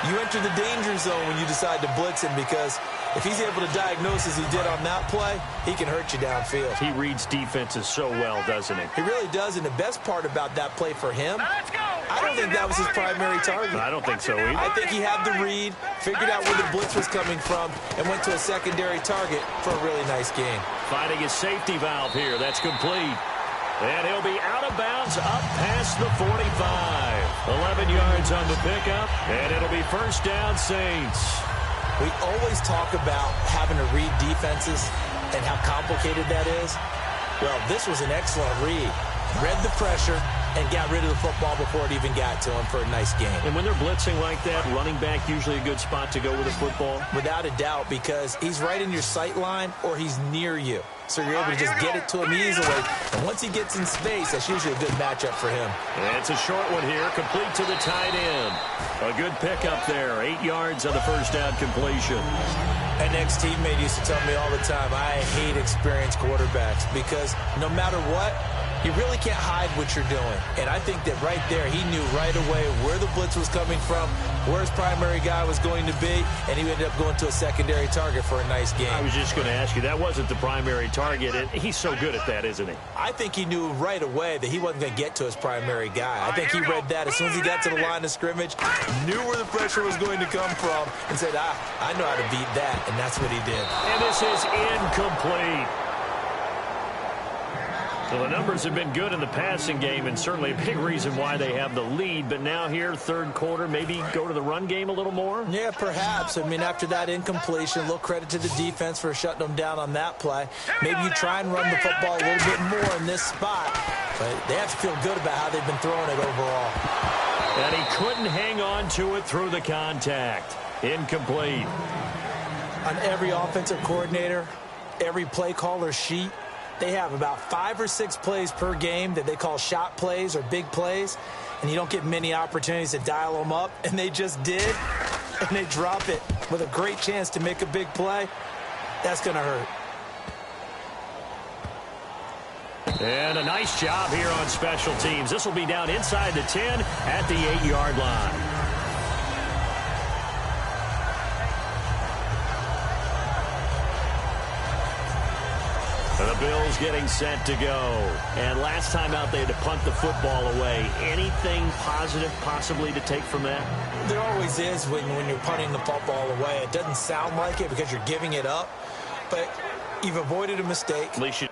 you enter the danger zone when you decide to blitz him because if he's able to diagnose as he did on that play, he can hurt you downfield. He reads defenses so well, doesn't he? He really does, and the best part about that play for him, Let's go. I don't think that was his primary target. I don't think so either. I think he had the read, figured out where the blitz was coming from, and went to a secondary target for a really nice gain. Finding his safety valve here. That's complete. And he'll be out of bounds up past the 45. 11 yards on the pickup, and it'll be first down, Saints. We always talk about having to read defenses and how complicated that is. Well, this was an excellent read. Read the pressure and got rid of the football before it even got to him for a nice game. And when they're blitzing like that, running back usually a good spot to go with a football? Without a doubt, because he's right in your sight line or he's near you. So you're able to just get it to him easily. And once he gets in space, that's usually a good matchup for him. And it's a short one here, complete to the tight end. A good pickup there, 8 yards on the first down completion. An ex-teammate used to tell me all the time, I hate experienced quarterbacks because no matter what, you really can't hide what you're doing. And I think that right there, he knew right away where the blitz was coming from, where his primary guy was going to be, and he ended up going to a secondary target for a nice game. I was just going to ask you, that wasn't the primary target. And he's so good at that, isn't he? I think he knew right away that he wasn't going to get to his primary guy. I think he read that as soon as he got to the line of scrimmage, knew where the pressure was going to come from, and said, I know how to beat that, and that's what he did. And this is incomplete. So the numbers have been good in the passing game and certainly a big reason why they have the lead. But now here, third quarter, maybe go to the run game a little more? Yeah, perhaps. I mean, after that incompletion, a little credit to the defense for shutting them down on that play. Maybe you try and run the football a little bit more in this spot. But they have to feel good about how they've been throwing it overall. And he couldn't hang on to it through the contact. Incomplete. On every offensive coordinator, every play caller sheet, they have about 5 or 6 plays per game that they call shot plays or big plays, and you don't get many opportunities to dial them up, and they just did, and they drop it with a great chance to make a big play. That's going to hurt. And a nice job here on special teams. This will be down inside the 10 at the 8-yard line. The Bills getting set to go. And last time out, they had to punt the football away. Anything positive possibly to take from that? There always is when you're punting the football away. It doesn't sound like it because you're giving it up, but you've avoided a mistake. At least you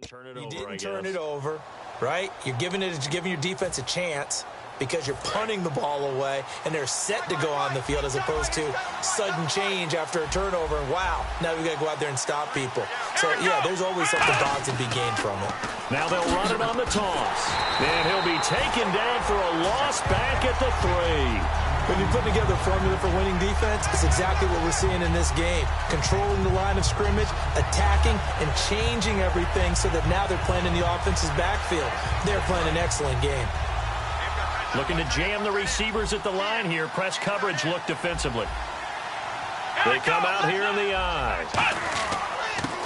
You didn't turn it over, right? You're giving your defense a chance because you're punting the ball away, and they're set to go on the field as opposed to sudden change after a turnover. And wow, now we got to go out there and stop people. So, yeah, there's always something positive to be gained from it. Now they'll run it on the toss. And he'll be taken down for a loss back at the 3. When you put together a formula for winning defense, it's exactly what we're seeing in this game. Controlling the line of scrimmage, attacking, and changing everything so that now they're playing in the offense's backfield. They're playing an excellent game. Looking to jam the receivers at the line here. Press coverage look defensively. They come out here in the eye.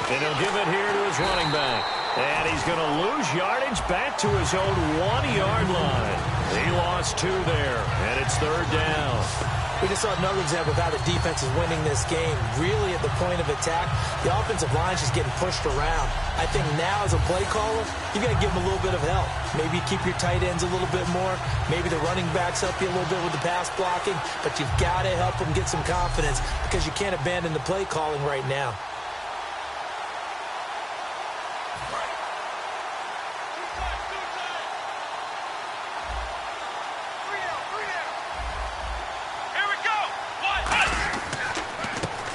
And he'll give it here to his running back. And he's going to lose yardage back to his own 1-yard line. He lost 2 there, and it's 3rd down. We just saw another example of how the defense is winning this game. Really at the point of attack, the offensive line's just getting pushed around. I think now as a play caller, you got to give them a little bit of help. Maybe keep your tight ends a little bit more. Maybe the running backs help you a little bit with the pass blocking. But you've got to help them get some confidence because you can't abandon the play calling right now.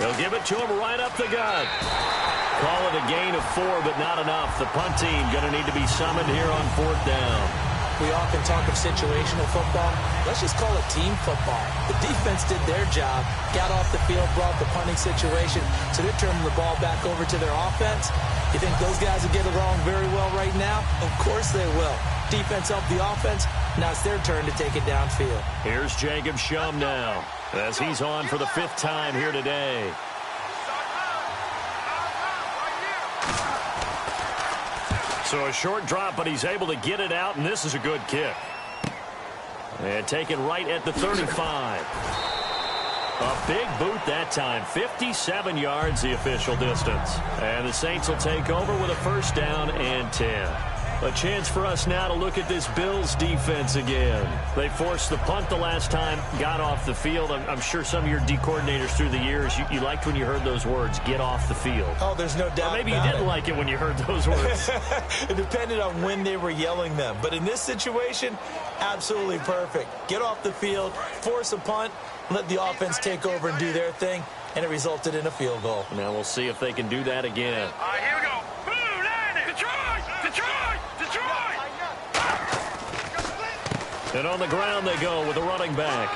They'll give it to him right up the gut. Call it a gain of 4, but not enough. The punt team going to need to be summoned here on 4th down. We often talk of situational football. Let's just call it team football. The defense did their job, got off the field, brought the punting situation, so they're turning the ball back over to their offense. You think those guys will get along very well right now? Of course they will. Defense helped the offense. Now it's their turn to take it downfield. Here's Jacob Shum now, as he's on for the 5th time here today. So a short drop, but he's able to get it out, and this is a good kick. And taken right at the 35. A big boot that time. 57 yards the official distance. And the Saints will take over with a 1st down and 10. A chance for us now to look at this Bills defense again. They forced the punt the last time, got off the field. I'm sure some of your D coordinators through the years, you liked when you heard those words, get off the field. Oh, there's no doubt. Or maybe you didn't like it when you heard those words. It depended on when they were yelling them. But in this situation, absolutely perfect. Get off the field, force a punt, let the offense take over and do their thing, and it resulted in a field goal. Now we'll see if they can do that again. All right, here we go. Blue line, Detroit! Detroit! Detroit! And on the ground they go with the running back.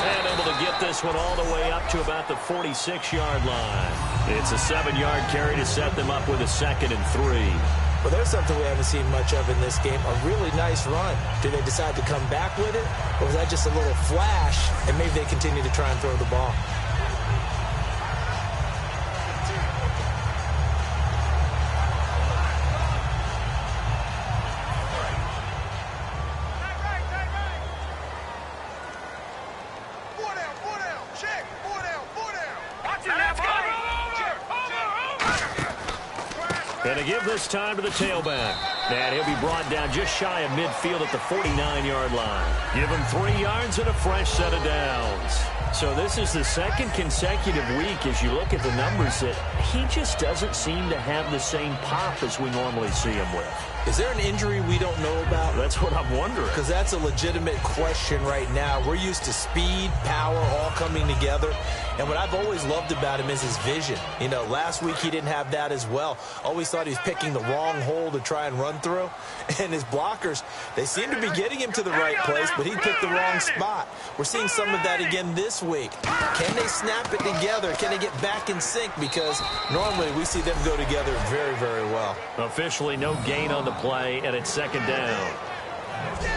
And able to get this one all the way up to about the 46-yard line. It's a 7-yard carry to set them up with a 2nd and 3. Well, there's something we haven't seen much of in this game, a really nice run. Did they decide to come back with it, or was that just a little flash, and maybe they continue to try and throw the ball? And to give this time to the tailback. And he'll be brought down just shy of midfield at the 49-yard line. Give him 3 yards and a fresh set of downs. So this is the 2nd consecutive week as you look at the numbers that he just doesn't seem to have the same pop as we normally see him with. Is there an injury we don't know about? That's what I'm wondering. Because that's a legitimate question right now. We're used to speed, power, all coming together. And what I've always loved about him is his vision. You know, last week he didn't have that as well. Always thought he was picking the wrong hole to try and run through. And his blockers, they seem to be getting him to the right place, but he picked the wrong spot. We're seeing some of that again this week. Can they snap it together? Can they get back in sync? Because normally we see them go together very, very well. Officially no gain on the play, and it's 2nd down.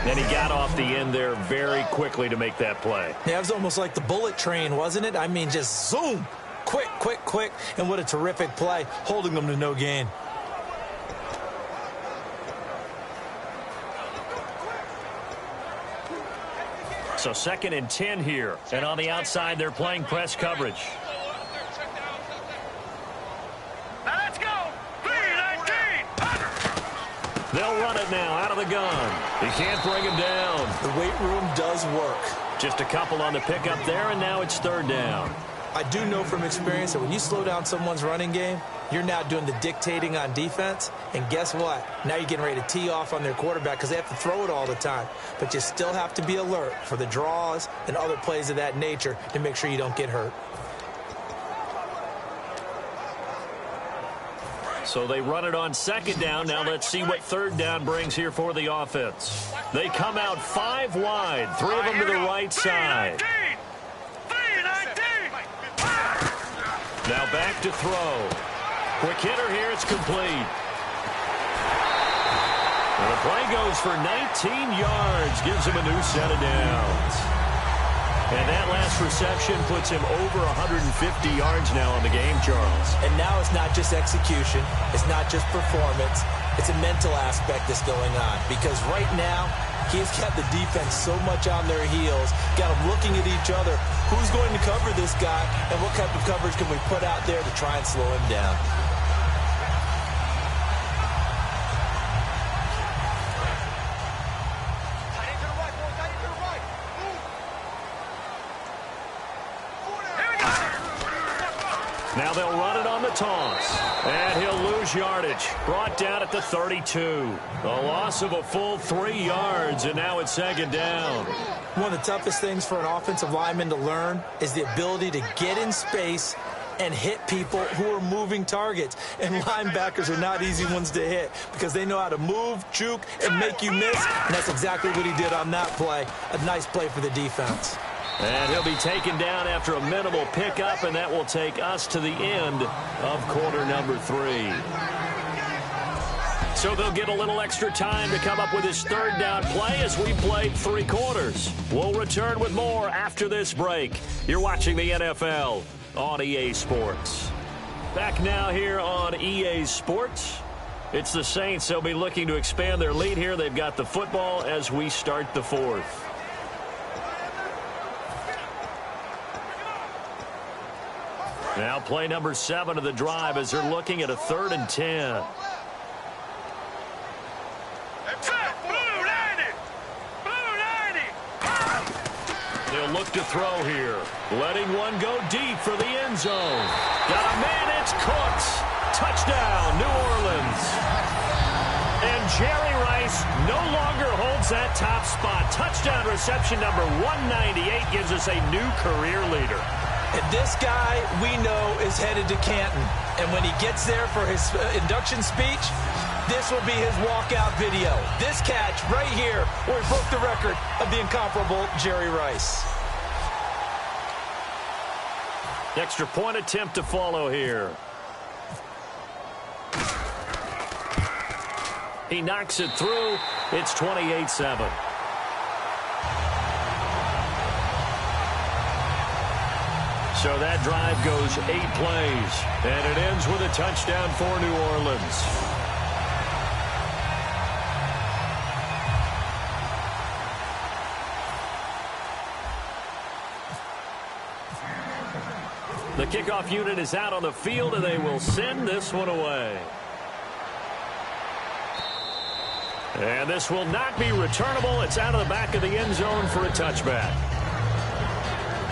And he got off the end there very quickly to make that play. Yeah, it was almost like the bullet train, wasn't it? I mean, just zoom. Quick, quick, quick. And what a terrific play, holding them to no gain. So 2nd and 10 here. And on the outside, they're playing press coverage. Now let's go. 3-19. They'll run it now out of the gun. He can't bring him down. The weight room does work. Just a couple on the pickup there, and now it's 3rd down. I do know from experience that when you slow down someone's running game, you're now doing the dictating on defense. And guess what? Now you're getting ready to tee off on their quarterback because they have to throw it all the time. But you still have to be alert for the draws and other plays of that nature to make sure you don't get hurt. So they run it on second down. Now let's see what third down brings here for the offense. They come out 5 wide, 3 of them to the right side. Now back to throw. Quick hitter here, it's complete. And the play goes for 19 yards, gives him a new set of downs. And that last reception puts him over 150 yards now on the game, Charles. And now it's not just execution. It's not just performance. It's a mental aspect that's going on. Because right now, he's got the defense so much on their heels, got them looking at each other. Who's going to cover this guy, and what type of coverage can we put out there to try and slow him down? Now they'll run it on the toss. And he'll lose yardage. Brought down at the 32. A loss of a full 3 yards, and now it's second down. One of the toughest things for an offensive lineman to learn is the ability to get in space and hit people who are moving targets. And linebackers are not easy ones to hit because they know how to move, juke, and make you miss. And that's exactly what he did on that play. A nice play for the defense. And he'll be taken down after a minimal pickup, and that will take us to the end of quarter number 3. So they'll get a little extra time to come up with his third down play as we played 3 quarters. We'll return with more after this break. You're watching the NFL on EA Sports. Back now here on EA Sports. It's the Saints. They'll be looking to expand their lead here. They've got the football as we start the 4th. Now play number 7 of the drive as they're looking at a 3rd and 10. They'll look to throw here. Letting one go deep for the end zone. Got a man, it's Cooks. Touchdown, New Orleans. And Jerry Rice no longer holds that top spot. Touchdown reception number 198 gives us a new career leader. And this guy, we know, is headed to Canton. And when he gets there for his induction speech, this will be his walkout video. This catch right here where he broke the record of the incomparable Jerry Rice. Extra point attempt to follow here. He knocks it through. It's 28-7. So that drive goes 8 plays, and it ends with a touchdown for New Orleans. The kickoff unit is out on the field, and they will send this one away. And this will not be returnable. It's out of the back of the end zone for a touchback.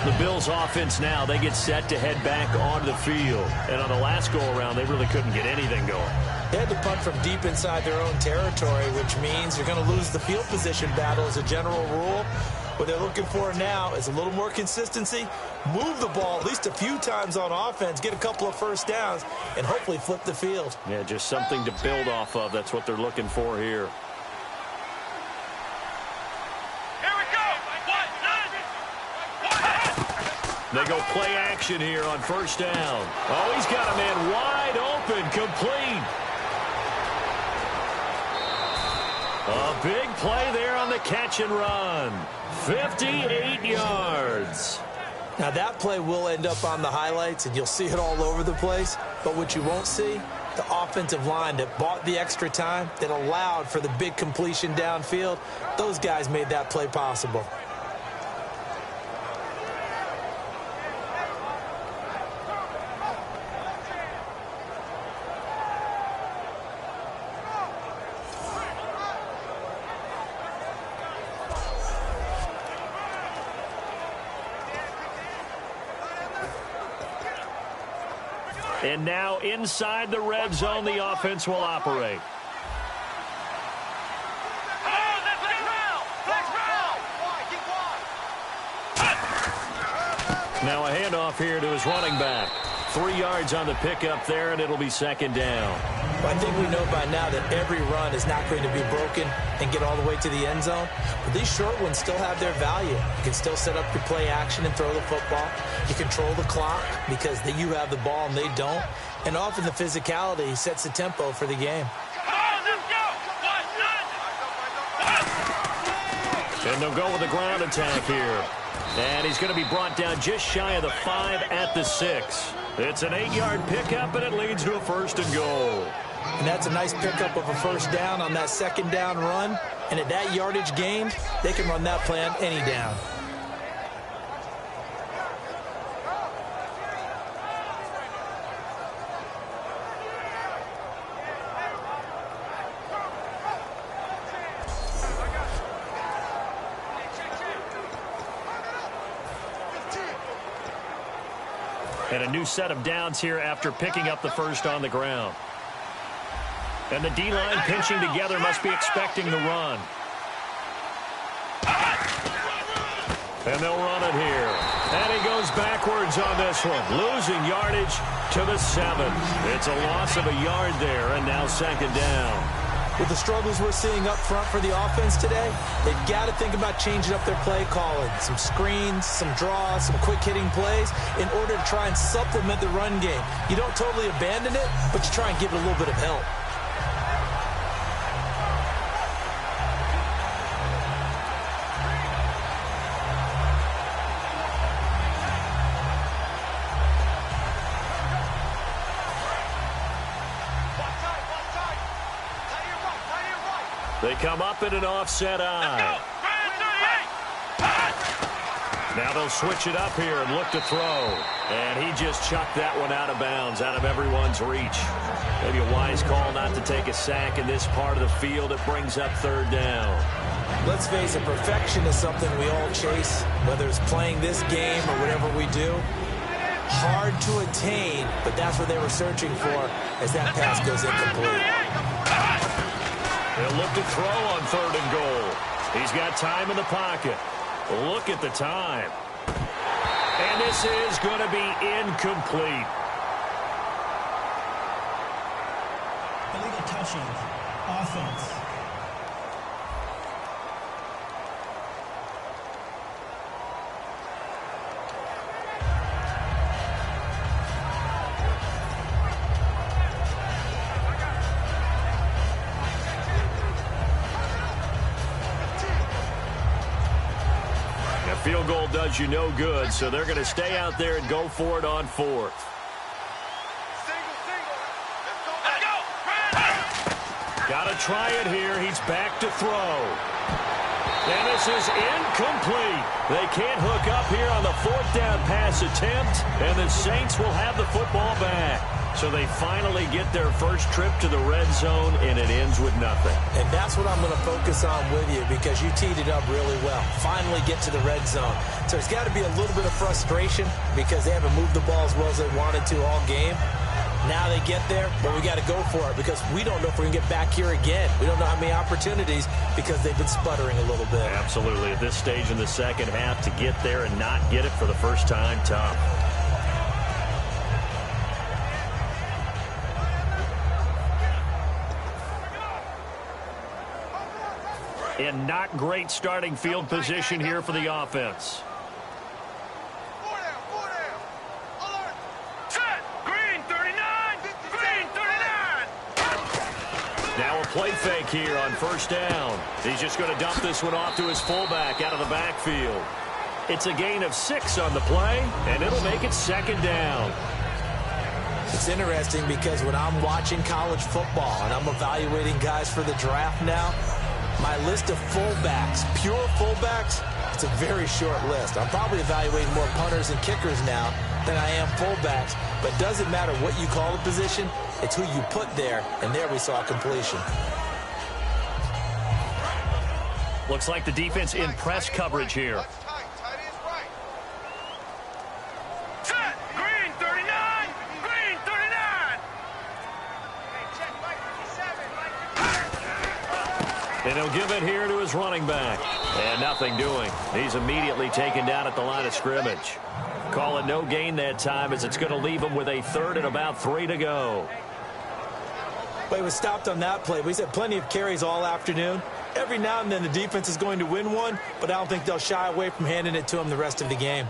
The Bills offense now, they get set to head back onto the field. And on the last go-around, they really couldn't get anything going. They had to punt from deep inside their own territory, which means you're going to lose the field position battle as a general rule. What they're looking for now is a little more consistency, move the ball at least a few times on offense, get a couple of first downs, and hopefully flip the field. Yeah, just something to build off of. That's what they're looking for here. They go play action here on first down. Oh, he's got a man wide open, complete. A big play there on the catch and run. 58 yards. Now that play will end up on the highlights, and you'll see it all over the place. But what you won't see, the offensive line that bought the extra time, that allowed for the big completion downfield, those guys made that play possible. And now inside the red zone, the offense will operate. Now a handoff here to his running back. 3 yards on the pickup there, and it'll be second down. Well, I think we know by now that every run is not going to be broken and get all the way to the end zone. But these short ones still have their value. You can still set up your play action and throw the football. You control the clock because you have the ball and they don't. And often the physicality sets the tempo for the game. And they'll go with the ground attack here. And he's going to be brought down just shy of the 5 at the 6. It's an 8-yard pickup, and it leads to a 1st and goal. And that's a nice pickup of a 1st down on that 2nd down run. And at that yardage gained, they can run that play on any down. And a new set of downs here after picking up the 1st on the ground. And the D-line pinching together must be expecting the run. And they'll run it here. And he goes backwards on this one, losing yardage to the 7. It's a loss of a yard there, and now 2nd down. With the struggles we're seeing up front for the offense today, they've got to think about changing up their play calling. Some screens, some draws, some quick-hitting plays in order to try and supplement the run game. You don't totally abandon it, but you try and give it a little bit of help. They come up in an offset eye. Now they'll switch it up here and look to throw. And he just chucked that one out of bounds, out of everyone's reach. Maybe a wise call not to take a sack in this part of the field. It brings up 3rd down. Let's face it, perfection is something we all chase, whether it's playing this game or whatever we do. Hard to attain, but that's what they were searching for as that pass goes incomplete. He'll look to throw on 3rd and goal. He's got time in the pocket. Look at the time. And this is going to be incomplete. Illegal touching. Offense. Field goal does you no good, so they're going to stay out there and go for it on 4th. Got to try it here. He's back to throw. And this is incomplete. They can't hook up here on the 4th down pass attempt, and the Saints will have the football back. So they finally get their first trip to the red zone, and it ends with nothing. And that's what I'm going to focus on with you because you teed it up really well. Finally get to the red zone. So it's got to be a little bit of frustration because they haven't moved the ball as well as they wanted to all game. Now they get there, but we got to go for it because we don't know if we're going to get back here again. We don't know how many opportunities because they've been sputtering a little bit. Absolutely. At this stage in the second half, to get there and not get it for the first time, tough. In not great starting field position here for the offense. Green 39! Green 39! Now a play fake here on 1st down. He's just going to dump this one off to his fullback out of the backfield. It's a gain of 6 on the play, and it'll make it 2nd down. It's interesting because when I'm watching college football and I'm evaluating guys for the draft now, my list of fullbacks, pure fullbacks, it's a very short list. I'm probably evaluating more punters and kickers now than I am fullbacks. But it doesn't matter what you call the position, it's who you put there, and there we saw completion. Looks like the defense in press coverage here. Green 39! Green 39! And he'll give it here to his running back. And nothing doing. He's immediately taken down at the line of scrimmage. Call it no gain that time as it's going to leave him with a third and about 3 to go. Well, he was stopped on that play, but he's had plenty of carries all afternoon. Every now and then the defense is going to win one, but I don't think they'll shy away from handing it to him the rest of the game.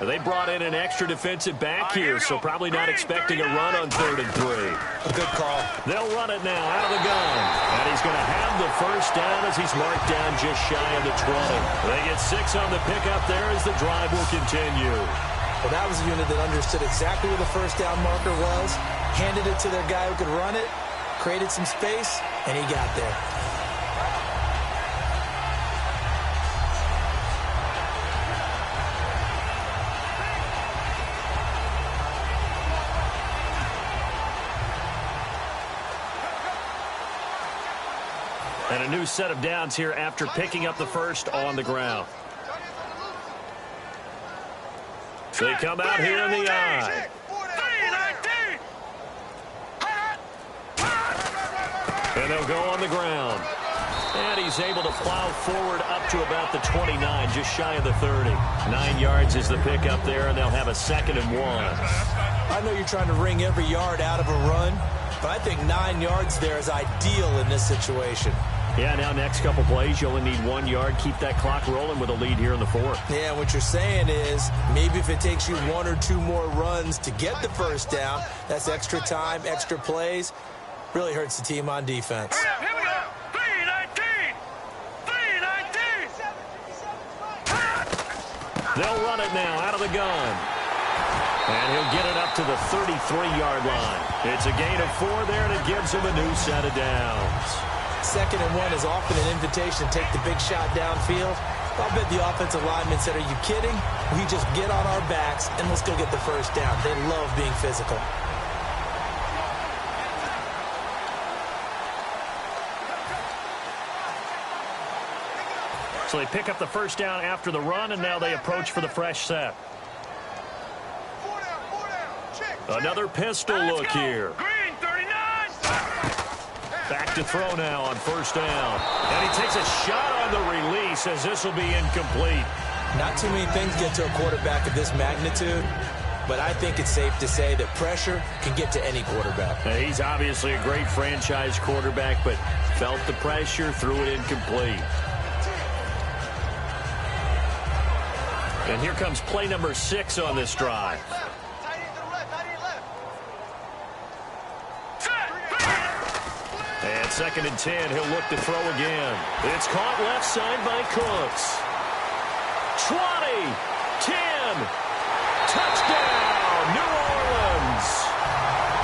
They brought in an extra defensive back here, so probably not expecting a run on 3rd and 3. A good call. They'll run it now out of the gun. And he's going to have the first down as he's marked down just shy of the 20. They get 6 on the pickup there as the drive will continue. Well, that was a unit that understood exactly where the first down marker was, handed it to their guy who could run it, created some space, and he got there. And a new set of downs here after picking up the first on the ground. So they come out here in the I. And they'll go on the ground. And he's able to plow forward up to about the 29, just shy of the 30. 9 yards is the pickup there, and they'll have a 2nd and 1. I know you're trying to wring every yard out of a run, but I think 9 yards there is ideal in this situation. Yeah, now next couple plays, you only need 1 yard. Keep that clock rolling with a lead here in the 4th. Yeah, what you're saying is maybe if it takes you 1 or 2 more runs to get the first down, that's extra time, extra plays. Really hurts the team on defense. Here we go. 319. 319. They'll run it now out of the gun. And he'll get it up to the 33-yard line. It's a gain of 4 there, and it gives him a new set of downs. 2nd and 1 is often an invitation to take the big shot downfield. I'll bet the offensive linemen said, are you kidding? We just get on our backs and let's go get the first down. They love being physical. So they pick up the first down after the run, and now they approach for the fresh set. Another pistol look here. Green 39. Back to throw now on first down. And he takes a shot on the release as this will be incomplete. Not too many things get to a quarterback of this magnitude, but I think it's safe to say that pressure can get to any quarterback. Now, he's obviously a great franchise quarterback, but felt the pressure, threw it incomplete. And here comes play number 6 on this drive. And 2nd and 10, he'll look to throw again. It's caught left side by Cooks. 20, 10, touchdown, New Orleans.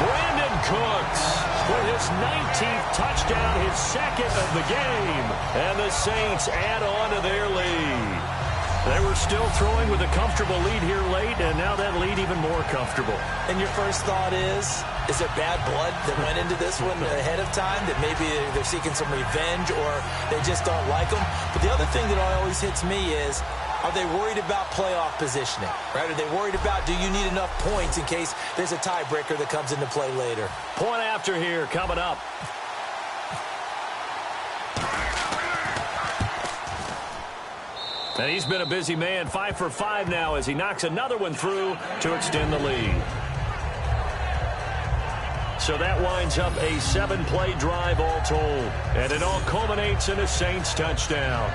Brandon Cooks with his 19th touchdown, his 2nd of the game. And the Saints add on to their lead. They were still throwing with a comfortable lead here late, and now that lead even more comfortable. And your first thought is there bad blood that went into this one ahead of time, that maybe they're seeking some revenge or they just don't like them? But the other thing that always hits me is, are they worried about playoff positioning? Right? Are they worried about, do you need enough points in case there's a tiebreaker that comes into play later? Point after here coming up. And he's been a busy man, 5 for 5 now as he knocks another one through to extend the lead. So that winds up a 7-play drive all told. And it all culminates in a Saints touchdown.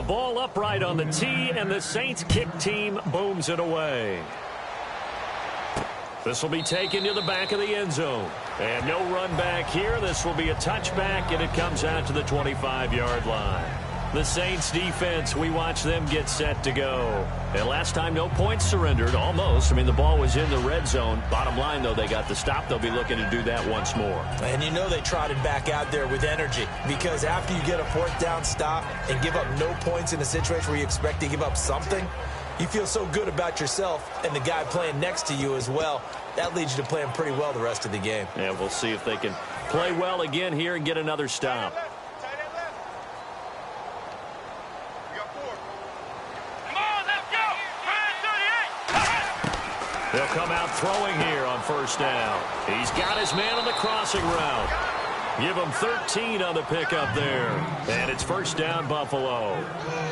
the ball upright on the tee, and the Saints kick team booms it away. This will be taken to the back of the end zone. And no run back here. This will be a touchback, and it comes out to the 25-yard line. The Saints defense, we watch them get set to go. And last time, no points surrendered, almost. I mean, the ball was in the red zone. Bottom line, though, they got the stop. They'll be looking to do that once more. And you know they trotted back out there with energy, because after you get a fourth down stop and give up no points in a situation where you expect to give up something, you feel so good about yourself and the guy playing next to you as well. That leads you to playing pretty well the rest of the game. And we'll see if they can play well again here and get another stop. They'll come out throwing here on first down. He's got his man on the crossing route. Give him 13 on the pickup there. And it's first down, Buffalo.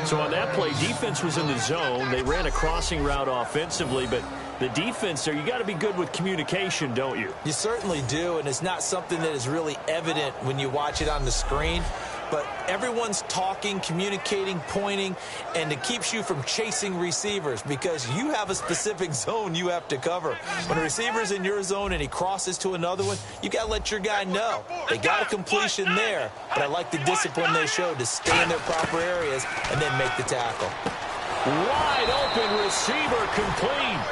So on that play, defense was in the zone. They ran a crossing route offensively, but the defense there, you got to be good with communication, don't you? You certainly do, and it's not something that is really evident when you watch it on the screen. But everyone's talking, communicating, pointing, and it keeps you from chasing receivers because you have a specific zone you have to cover. When a receiver's in your zone and he crosses to another one, you got to let your guy know. They got a completion there, but I like the discipline they showed to stay in their proper areas and then make the tackle. Wide open receiver complete.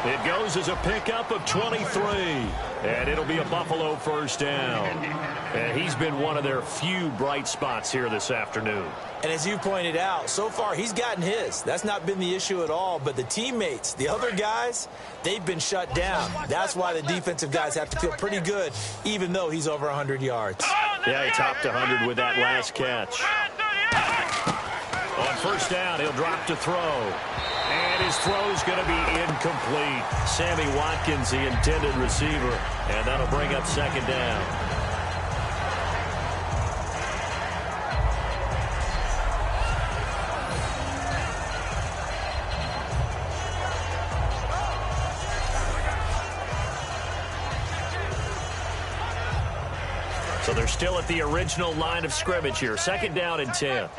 It goes as a pickup of 23. And it'll be a Buffalo first down. And he's been one of their few bright spots here this afternoon. And as you pointed out, so far he's gotten his. That's not been the issue at all. But the teammates, the other guys, they've been shut down. That's why the defensive guys have to feel pretty good, even though he's over 100 yards. Yeah, he topped 100 with that last catch. On first down, he'll drop to throw. And his throw's going to be incomplete. Sammy Watkins, the intended receiver. And that'll bring up second down. So they're still at the original line of scrimmage here. Second down and 10.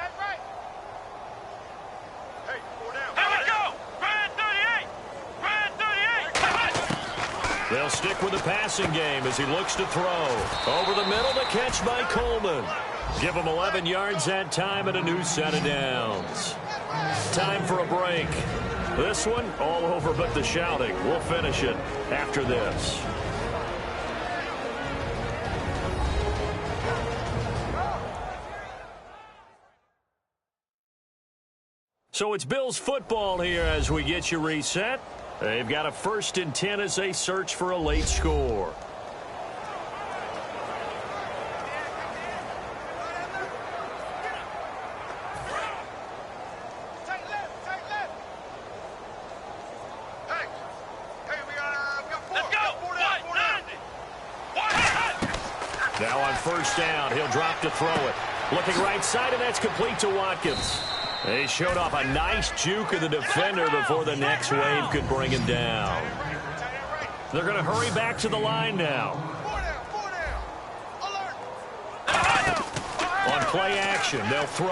They'll stick with the passing game as he looks to throw. Over the middle, the catch by Coleman. Give him 11 yards that time and a new set of downs. Time for a break. This one, all over but the shouting. We'll finish it after this. So it's Bills football here as we get you reset. They've got a 1st and 10 as they search for a late score. Now on first down, he'll drop to throw it. Looking right side, and that's complete to Watkins. They showed off a nice juke of the defender before the next wave could bring him down. They're going to hurry back to the line now. On play action, they'll throw.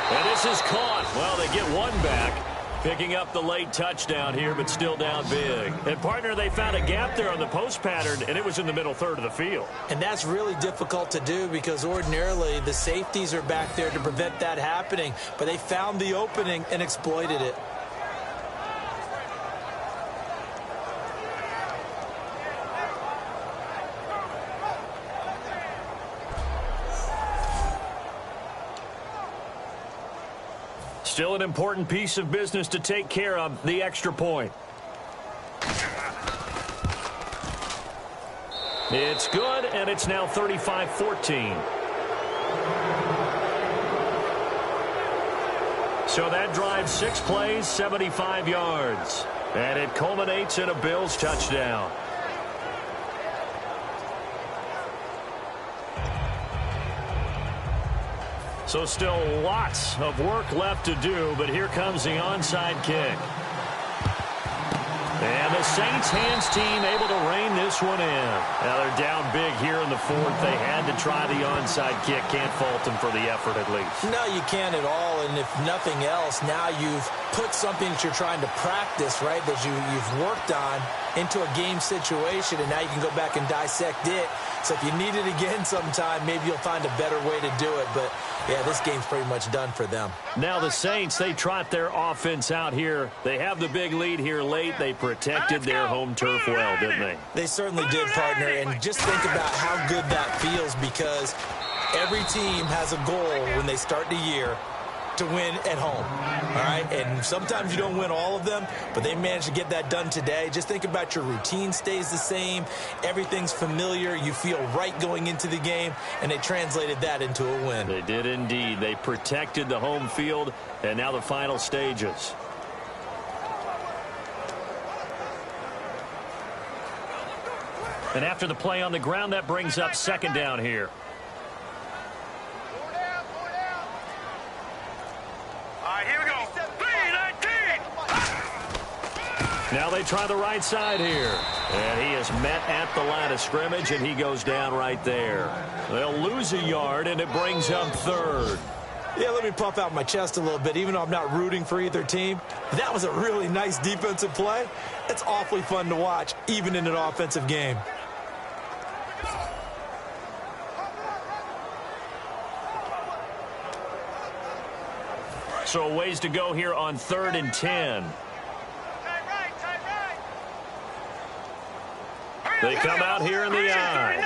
And this is caught. Well, they get one back. Picking up the late touchdown here, but still down big. And, partner, they found a gap there on the post pattern, and it was in the middle third of the field. And that's really difficult to do because ordinarily the safeties are back there to prevent that happening. But they found the opening and exploited it. Still an important piece of business to take care of, the extra point. It's good, and it's now 35-14. So that drives 6 plays, 75 yards. And it culminates in a Bills touchdown. So still lots of work left to do, but here comes the onside kick. And the Saints hands team able to rein this one in. Now they're down big here in the fourth. They had to try the onside kick. Can't fault them for the effort at least. No, you can't at all. And if nothing else, now you've put something that you're trying to practice, right, that you've worked on into a game situation, and now you can go back and dissect it. So if you need it again sometime, maybe you'll find a better way to do it. But, yeah, this game's pretty much done for them. Now the Saints, they trot their offense out here. They have the big lead here late. They protected their home turf well, didn't they? They certainly did, partner. And just think about how good that feels, because every team has a goal when they start the year to win at home, all right? And sometimes you don't win all of them, but they managed to get that done today. Just think about your routine stays the same. Everything's familiar. You feel right going into the game, and they translated that into a win. They did indeed. They protected the home field, and now the final stages. And after the play on the ground, that brings up second down here. Now they try the right side here. And he is met at the line of scrimmage, and he goes down right there. They'll lose a yard, and it brings up third. Yeah, let me puff out my chest a little bit, even though I'm not rooting for either team. That was a really nice defensive play. It's awfully fun to watch, even in an offensive game. So a ways to go here on 3rd and 10. They come out here in the eye.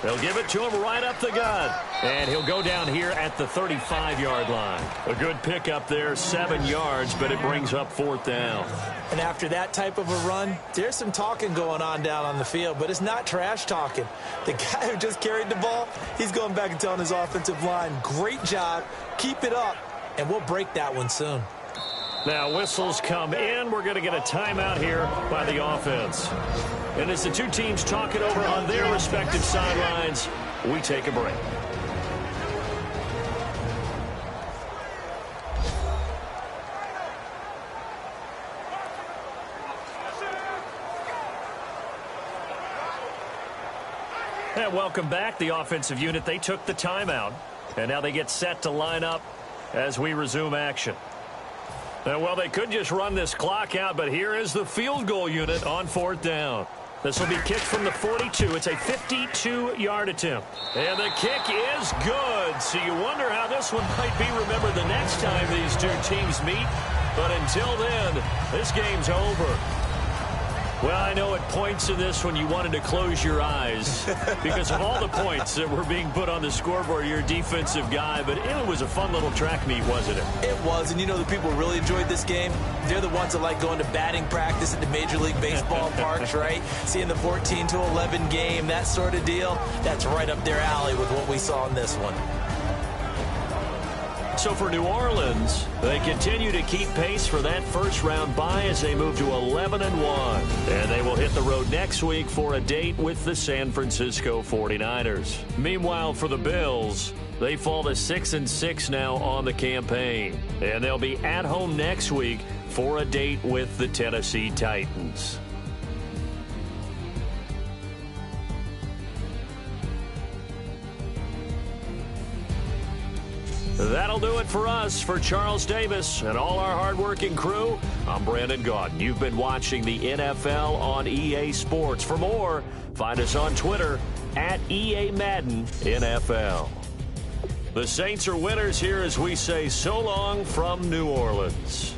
They'll give it to him right up the gut. And he'll go down here at the 35-yard line. A good pickup there, 7 yards, but it brings up 4th down. And after that type of a run, there's some talking going on down on the field, but it's not trash talking. The guy who just carried the ball, he's going back and telling his offensive line, great job, keep it up, and we'll break that one soon. Now whistles come in. We're going to get a timeout here by the offense. And as the two teams talk it over on their respective sidelines, we take a break. And welcome back. The offensive unit, they took the timeout. And now they get set to line up as we resume action. Well, they could just run this clock out, but here is the field goal unit on 4th down. This will be kicked from the 42. It's a 52-yard attempt. And the kick is good. So you wonder how this one might be remembered the next time these two teams meet. But until then, this game's over. Well, I know at points in this one you wanted to close your eyes because of all the points that were being put on the scoreboard. You're a defensive guy, but it was a fun little track meet, wasn't it? It was, and you know the people who really enjoyed this game? They're the ones that like going to batting practice at the Major League Baseball parks, right? Seeing the 14-11 game, that sort of deal. That's right up their alley with what we saw in this one. So for New Orleans, they continue to keep pace for that first-round bye as they move to 11-1. And they will hit the road next week for a date with the San Francisco 49ers. Meanwhile, for the Bills, they fall to 6-6 now on the campaign. And they'll be at home next week for a date with the Tennessee Titans. That'll do it for us. For Charles Davis and all our hardworking crew, I'm Brandon Gaudin. You've been watching the NFL on EA Sports. For more, find us on Twitter at EA Madden NFL. The Saints are winners here as we say so long from New Orleans.